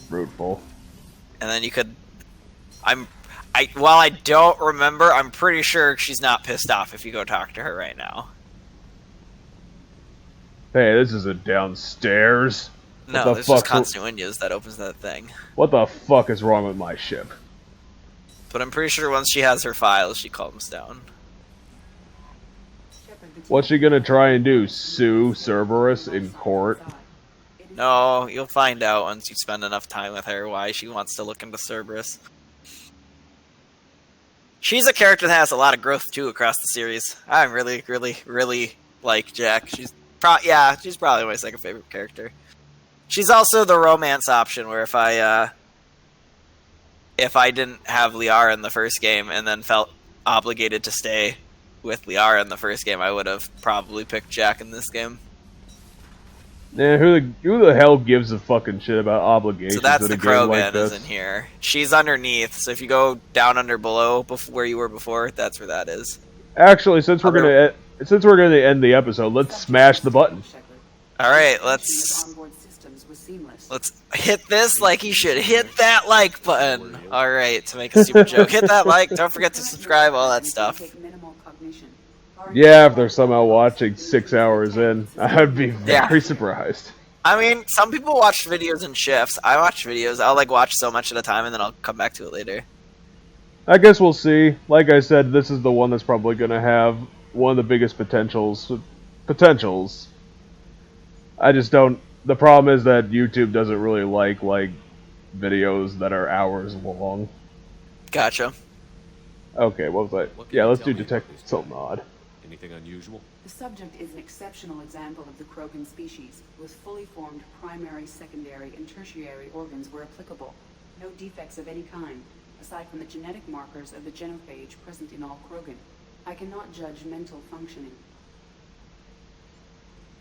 fruitful. And then you could... While I don't remember, I'm pretty sure she's not pissed off if you go talk to her right now. Hey, this isn't downstairs. No, there's just Consueñas that opens that thing. What the fuck is wrong with my ship? But I'm pretty sure once she has her files, she calms down. What's she gonna try and do? Sue Cerberus in court? No, you'll find out once you spend enough time with her why she wants to look into Cerberus. She's a character that has a lot of growth, too, across the series. I really, really, really like Jack. She's probably my second favorite character. She's also the romance option, where if I didn't have Liara in the first game and then felt obligated to stay with Liara in the first game, I would have probably picked Jack in this game. Yeah, who the hell gives a fucking shit about obligations? So that's in the a game like Krogan is this? in here. She's underneath, so if you go down under below where you were before, that's where that is. Actually, since we're gonna end the episode, let's smash the button. All right, let's hit this like you should. Hit that like button. All right, to make a super joke, hit that like. Don't forget to subscribe. All that stuff. Yeah, if they're somehow watching 6 hours in, I'd be very surprised. I mean, some people watch videos in shifts. I watch videos. I'll watch so much at a time, and then I'll come back to it later. I guess we'll see. Like I said, this is the one that's probably going to have one of the biggest potentials. I just don't... The problem is that YouTube doesn't really like videos that are hours long. Gotcha. Okay, what was that? Yeah, let's do detect something odd. Anything unusual? The subject is an exceptional example of the Krogan species, with fully formed primary, secondary, and tertiary organs where applicable. No defects of any kind, aside from the genetic markers of the genophage present in all Krogan. I cannot judge mental functioning.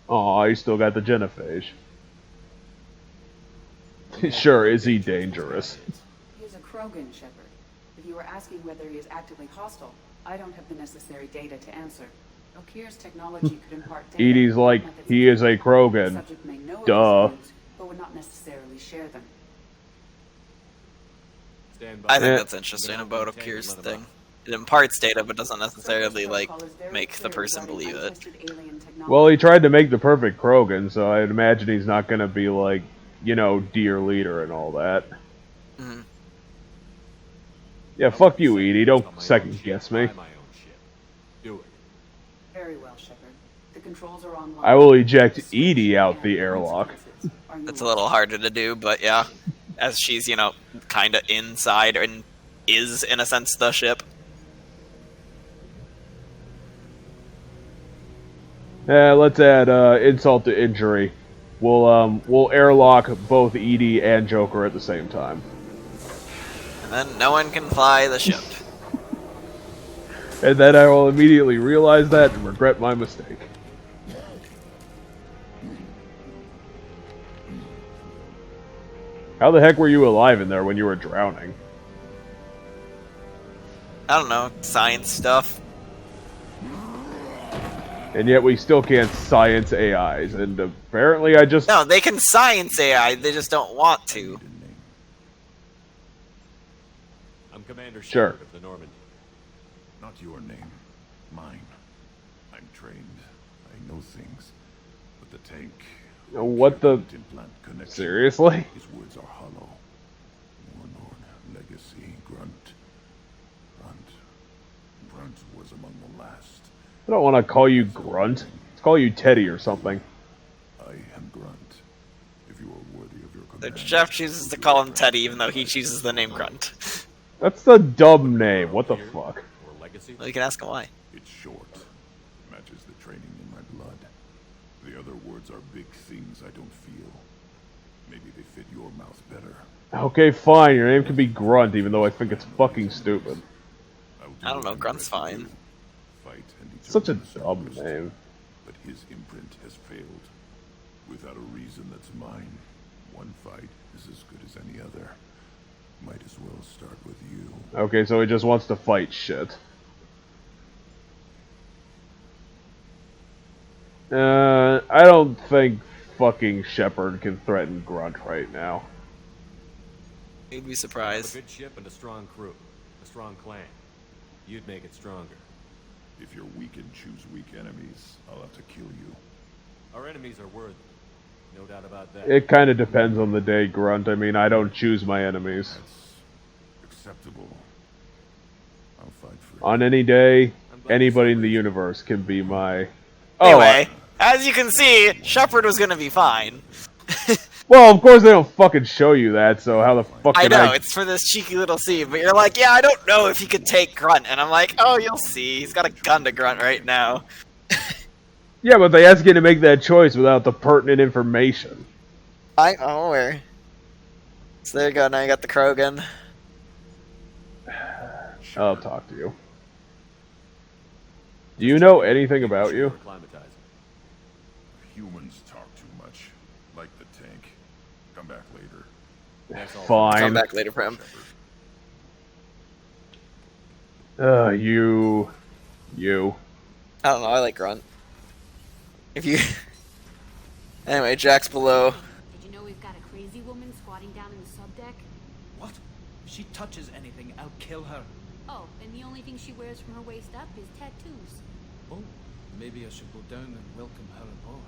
Aw, you still got the genophage. Sure, is he dangerous? He is a Krogan, Shepard. If you were asking whether he is actively hostile, I don't have the necessary data to answer. Okir's technology could impart data. Edie's like, he is a Krogan. Duh. But would not necessarily share them. I think that's interesting about Okir's thing. It imparts data, but doesn't necessarily make the person believe it. Well, he tried to make the perfect Krogan, so I'd imagine he's not going to be dear leader and all that. Mm-hmm. Yeah, fuck you, Edie. Don't second guess me. Very well, Shepard. The controls are online. I will eject Edie out the airlock. It's a little harder to do, but yeah. As she's, kind of inside and is, in a sense, the ship. Let's add insult to injury. We'll airlock both Edie and Joker at the same time. And then no one can fly the ship. And then I will immediately realize that and regret my mistake. How the heck were you alive in there when you were drowning? I don't know, science stuff. And yet we still can't science AIs, and apparently I just... No, they can science AI, they just don't want to. I'm Commander Sure. Shepard of the Normandy. Not your name. Mine. I'm trained. I know things. But the tank... What the... Seriously? His words are hollow. Warlord, legacy, Grunt. Grunt was among the last. I don't want to call you Grunt. Let's call you Teddy or something. I am Grunt. If you are worthy of your command... Jeff chooses to call him Teddy, even though he chooses the name Grunt. That's the dumb name. What the fuck? Well, you can ask him why. It's short. Matches the training in my blood. The other words are big things I don't feel. Maybe they fit your mouth better. Okay, fine. Your name can be Grunt, even though I think it's fucking stupid. I don't know, Grunt's fine. Such a dumb name. But his imprint has failed. Without a reason that's mine, one fight is as good as any other. Might as well start with you. Okay, so he just wants to fight shit. I don't think fucking Shepard can threaten Grunt right now. You'd be Have surprised. a good ship and a strong crew. A strong clan. You'd make it stronger. If you're weak and choose weak enemies, I'll have to kill you. Our enemies are worthy. No doubt about that. It kind of depends on the day, Grunt. I mean, I don't choose my enemies. That's acceptable. I'll fight for you. On any day, anybody in the universe can be my... Anyway, as you can see, Shepard was gonna be fine. Well, of course they don't fucking show you that, so how the fuck I can know, it's for this cheeky little scene, but you're like, yeah, I don't know if he could take Grunt, and I'm like, oh, you'll see, he's got a gun to Grunt right now. Yeah, but they ask you to make that choice without the pertinent information. I'm aware. So there you go, now you got the Krogan. I'll talk to you. Do you know anything about you? Humans talk too much. Like the tank. Come back later. Fine. Come back later for him. You. I don't know, I like Grunt. If you... Anyway, Jack's below. Did you know we've got a crazy woman squatting down in the subdeck? What? If she touches anything, I'll kill her. Oh, and the only thing she wears from her waist up is tattoos. Oh, maybe I should go down and welcome her aboard.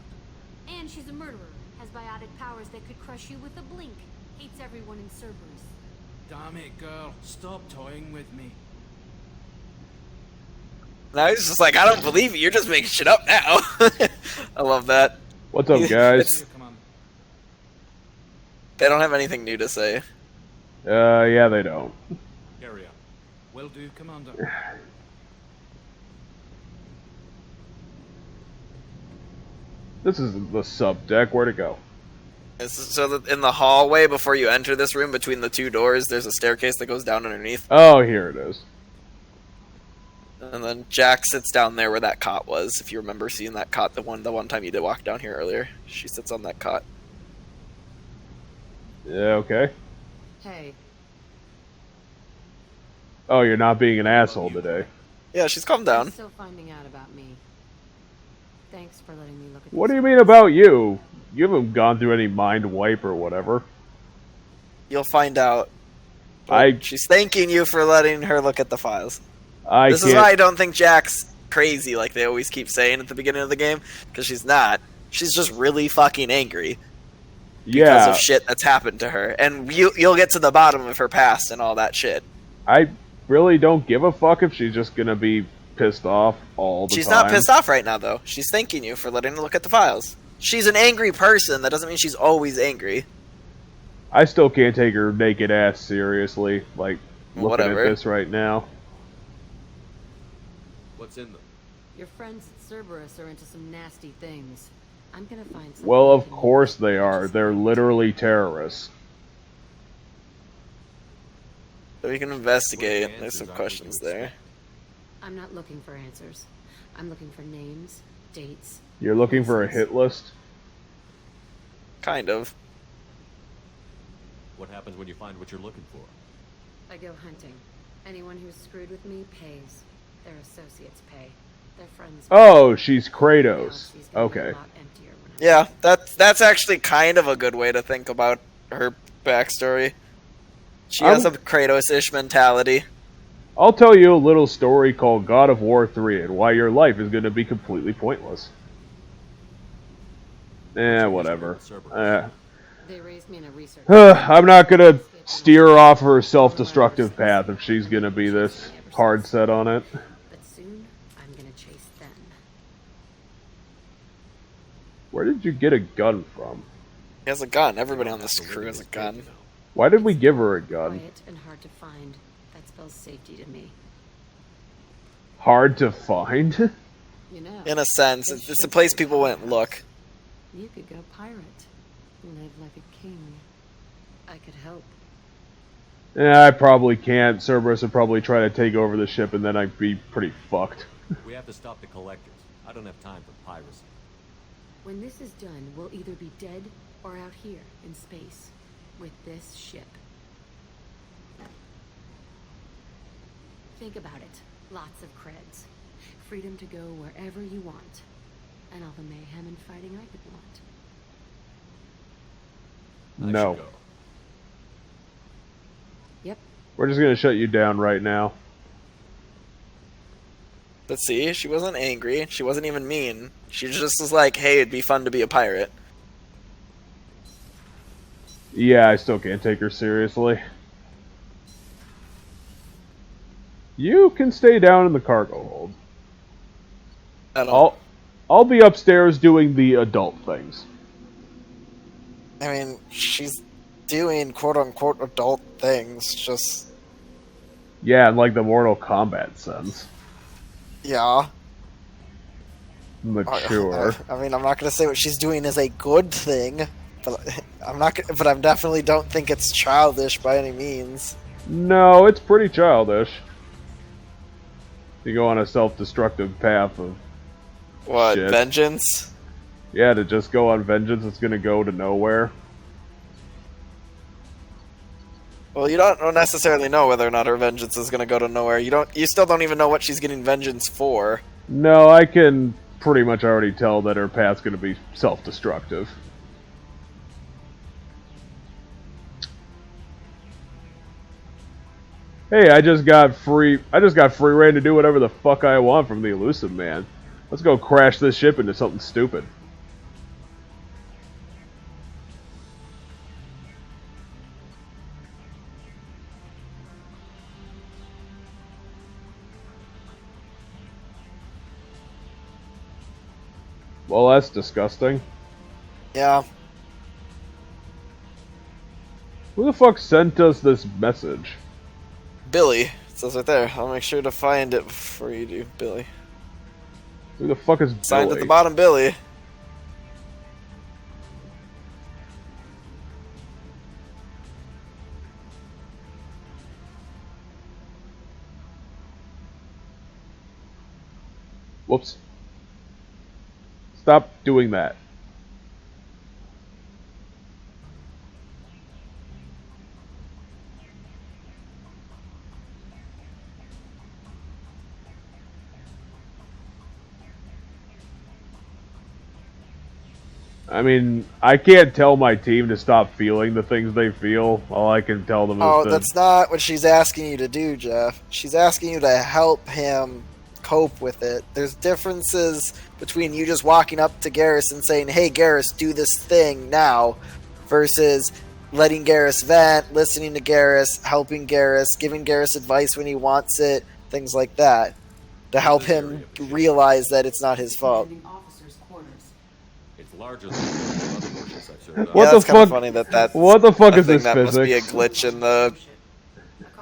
And she's a murderer. Has biotic powers that could crush you with a blink. Hates everyone in Cerberus. Damn it, girl. Stop toying with me. Now he's just like, I don't believe you, you're just making shit up now. I love that. What's up, guys? They don't have anything new to say. Yeah, they don't. Carry on. Will do, Commander. This is the sub deck. Where'd it go? So that in the hallway before you enter this room, between the two doors, there's a staircase that goes down underneath. Oh, here it is. And then Jack sits down there where that cot was. If you remember seeing that cot, the one time you did walk down here earlier, she sits on that cot. Yeah, okay. Hey. Oh, you're not being an asshole today. Yeah, she's calmed down. Still finding out about me. Thanks for letting me look at What do you mean about you? You haven't gone through any mind wipe or whatever. You'll find out. She's thanking you for letting her look at the files. This is why I don't think Jack's crazy like they always keep saying at the beginning of the game, because she's not. She's just really fucking angry. Because of shit that's happened to her. And you'll get to the bottom of her past and all that shit. I really don't give a fuck if she's just gonna be pissed off all the time. She's not pissed off right now, though. She's thanking you for letting her look at the files. She's an angry person. That doesn't mean she's always angry. I still can't take her naked ass seriously. Like, looking at this right now. What's in them? Your friends at Cerberus are into some nasty things. I'm gonna find something. Well, of course they are. They're literally terrorists. So we can investigate. There's some questions there. I'm not looking for answers. I'm looking for names, dates. You're looking for a hit list? Kind of. What happens when you find what you're looking for? I go hunting. Anyone who's screwed with me pays. Their associates pay. Their friends pay. Oh, she's Kratos. Okay. Yeah, that's actually kind of a good way to think about her backstory. She has a Kratos-ish mentality. I'll tell you a little story called God of War 3 and why your life is going to be completely pointless. Whatever. They raised me in a research. I'm not going to steer her off her self-destructive path if she's going to be this hard set on it. But soon, I'm going to chase them. Where did you get a gun from? He has a gun. Everybody on this crew has a gun. Why did we give her a gun? Quiet and hard to find. That spells safety to me. Hard to find? You know, in a sense, it's a place people wouldn't look. You could go pirate. Live like a king. I could help. Yeah, I probably can't. Cerberus would probably try to take over the ship and then I'd be pretty fucked. We have to stop the collectors. I don't have time for piracy. When this is done, we'll either be dead or out here in space with this ship. Think about it. Lots of creds. Freedom to go wherever you want. And all the mayhem and fighting I could want. No. Yep. We're just gonna shut you down right now. But see, she wasn't angry. She wasn't even mean. She just was like, hey, it'd be fun to be a pirate. Yeah, I still can't take her seriously. You can stay down in the cargo hold. I'll be upstairs doing the adult things. I mean, she's doing quote-unquote adult things, just... Yeah, in like the Mortal Kombat sense. Yeah. Mature. I mean, I'm not going to say what she's doing is a good thing, but but I definitely don't think it's childish by any means. No, it's pretty childish. You go on a self-destructive path of what, shit. Vengeance? Yeah, to just go on vengeance, it's gonna go to nowhere. Well, you don't necessarily know whether or not her vengeance is gonna go to nowhere. You still don't even know what she's getting vengeance for. No, I can pretty much already tell that her path's gonna be self-destructive. Hey, I just got free reign to do whatever the fuck I want from the Elusive Man. Let's go crash this ship into something stupid. Well, that's disgusting. Yeah. Who the fuck sent us this message? Billy. It says right there. I'll make sure to find it before you do, Billy. Who the fuck is Signed Billy? at the bottom, Billy. Whoops. Stop doing that. I mean, I can't tell my team to stop feeling the things they feel. All I can tell them is that's not what she's asking you to do, Jeff. She's asking you to help him cope with it. There's differences between you just walking up to Garrus and saying, hey, Garrus, do this thing now, versus letting Garrus vent, listening to Garrus, helping Garrus, giving Garrus advice when he wants it, things like that, to help him realize that it's not his fault. It's larger than the other portions I've served on. What the fuck? Funny that what the fuck is this that physics? Must be a glitch in the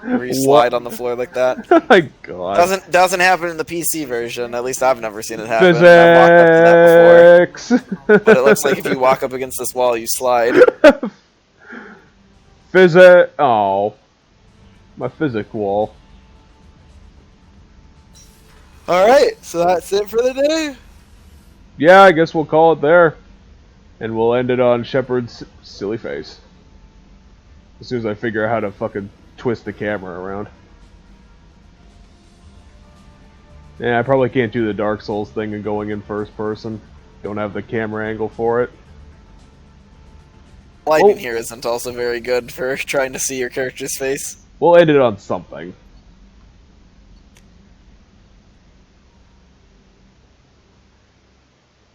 where you slide on the floor like that. Oh my god. Doesn't happen in the PC version. At least I've never seen it happen. I've walked up to that before. But it looks like if you walk up against this wall, you slide. Oh. My physic wall. Alright, so that's it for the day. Yeah, I guess we'll call it there. And we'll end it on Shepard's silly face. As soon as I figure out how to fucking twist the camera around. Yeah, I probably can't do the Dark Souls thing and going in first person. Don't have the camera angle for it. Lighting here isn't also very good for trying to see your character's face. We'll end it on something.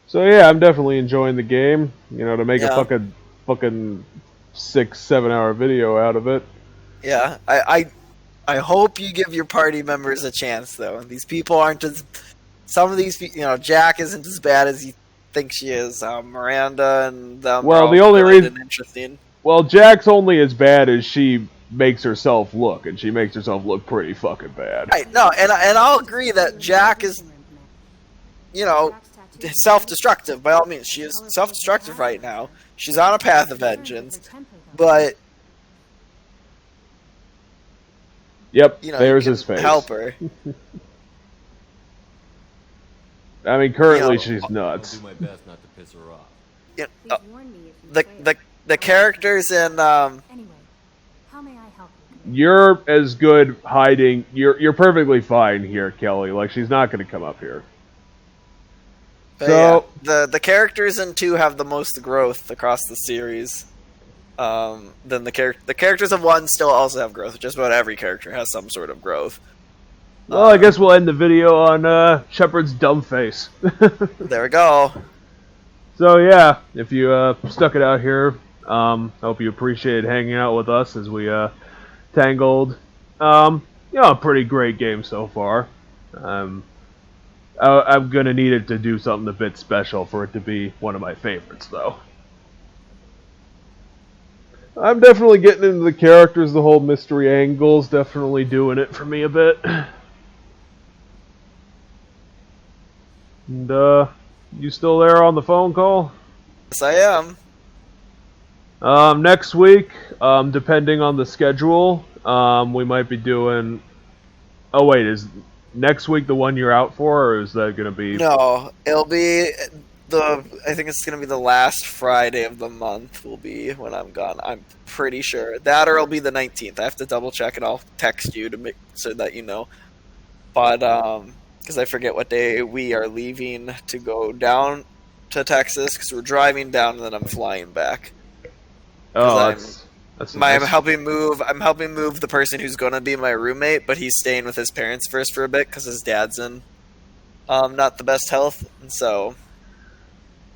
So yeah, I'm definitely enjoying the game. You know, to make a fucking 6-7 hour video out of it. Yeah, I hope you give your party members a chance though. These people aren't as some of these, you know, Jack isn't as bad as you think she is. Miranda and them. Well, the only reason interesting. Well, Jack's only as bad as she makes herself look, and she makes herself look pretty fucking bad. Right, no, and I'll agree that Jack is, you know, self-destructive by all means. She is self-destructive right now. She's on a path of vengeance, but yep, you know, there's his face. Help her. I mean, currently she's nuts. I'll do my best not to piss her off. Yeah, the characters in Anyway, how may I help you? You're as good hiding. You're perfectly fine here, Kelly. Like, she's not going to come up here. But So the characters in 2 have the most growth across the series. Then the characters of 1 still also have growth. Just about every character has some sort of growth. well, I guess we'll end the video on Shepard's dumb face. There we go. So yeah, if you stuck it out here, hope you appreciated hanging out with us as we tangled. A pretty great game so far. I'm gonna need it to do something a bit special for it to be one of my favorites, though. I'm definitely getting into the characters. The whole mystery angle's definitely doing it for me a bit. And you still there on the phone call? Yes, I am. Next week, depending on the schedule, we might be doing... Oh wait, is next week the one you're out for, or is that going to be... No, it'll be I think it's going to be the last Friday of the month will be when I'm gone. I'm pretty sure. That or it'll be the 19th. I have to double check and I'll text you to make so that you know. But, because I forget what day we are leaving to go down to Texas, because we're driving down and then I'm flying back. Oh, that's nice. I'm helping move the person who's going to be my roommate, but he's staying with his parents first for a bit because his dad's in not the best health, and so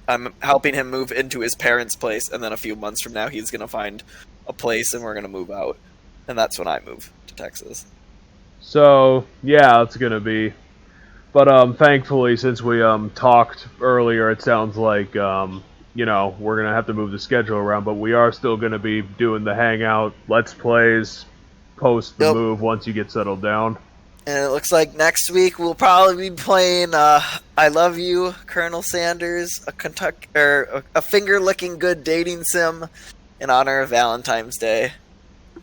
I'm helping him move into his parents' place, and then a few months from now he's going to find a place and we're going to move out, and that's when I move to Texas. So yeah, it's going to be. But thankfully, since we talked earlier, it sounds like we're gonna have to move the schedule around. But we are still gonna be doing the hangout, let's plays, post the move once you get settled down. And it looks like next week we'll probably be playing "I Love You, Colonel Sanders," a finger-licking good dating sim in honor of Valentine's Day.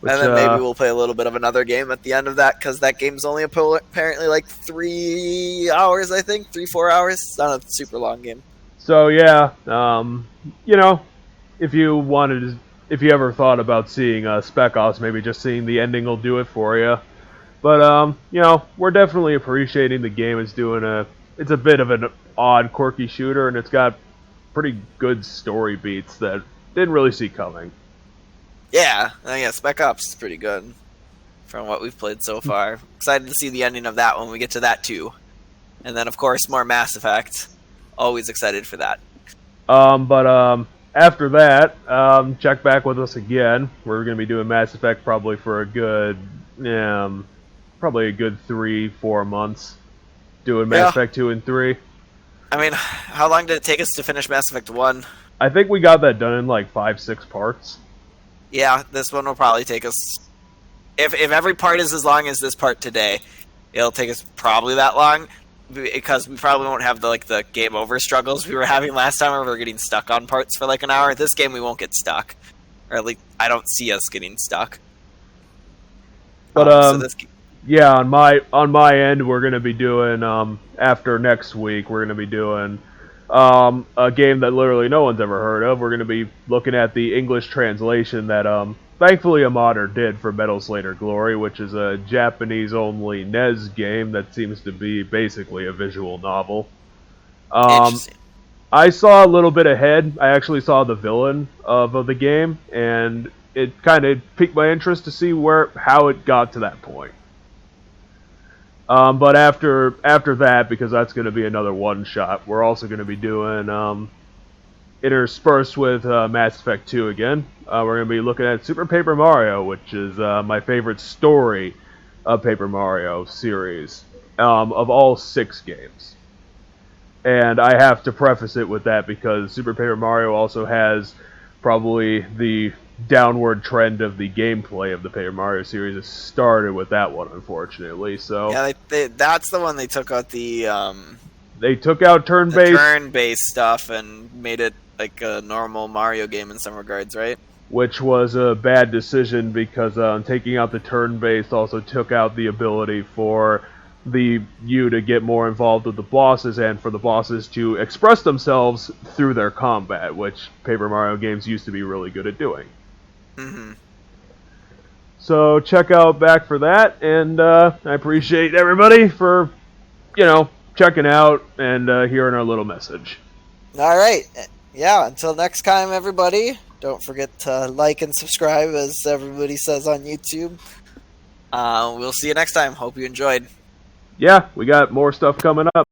Which, and then maybe we'll play a little bit of another game at the end of that, because that game's only apparently like 3 hours, I think. 3-4 hours. It's not a super long game. So yeah, if you ever thought about seeing Spec Ops, maybe just seeing the ending will do it for you. But we're definitely appreciating the game. It's a bit of an odd, quirky shooter, and it's got pretty good story beats that didn't really see coming. Yeah, Spec Ops is pretty good from what we've played so far. Excited to see the ending of that when we get to that too. And then, of course, more Mass Effect. Always excited for that. But after that, check back with us again. We're going to be doing Mass Effect probably for a good 3-4 months. Doing Mass Effect 2 and 3. I mean, how long did it take us to finish Mass Effect 1? I think we got that done in like 5-6 parts. Yeah, this one will probably take us... If every part is as long as this part today, it'll take us probably that long, because we probably won't have the game over struggles we were having last time where we were getting stuck on parts for like an hour. This game we won't get stuck. Or at least I don't see us getting stuck. But on my end, we're going to be doing, after next week, we're going to be doing a game that literally no one's ever heard of. We're going to be looking at the English translation that thankfully a modder did for Metal Slayer Glory, which is a Japanese-only NES game that seems to be basically a visual novel. Interesting. I saw a little bit ahead. I actually saw the villain of the game, and it kind of piqued my interest to see how it got to that point. But after that, because that's going to be another one-shot, we're also going to be doing, interspersed with Mass Effect 2 again, we're going to be looking at Super Paper Mario, which is my favorite story of Paper Mario series, of all 6 games. And I have to preface it with that because Super Paper Mario also has probably the downward trend of the gameplay of the Paper Mario series. It started with that one, unfortunately. So yeah, that's the one they took out they took out turn-based stuff and made it like a normal Mario game in some regards, right? Which was a bad decision because taking out the turn-based also took out the ability for you to get more involved with the bosses and for the bosses to express themselves through their combat, which Paper Mario games used to be really good at doing. Mm-hmm. So check out back for that, and I appreciate everybody for, checking out and hearing our little message. All right. Yeah, until next time, everybody. Don't forget to like and subscribe, as everybody says on YouTube. We'll see you next time. Hope you enjoyed. Yeah, we got more stuff coming up.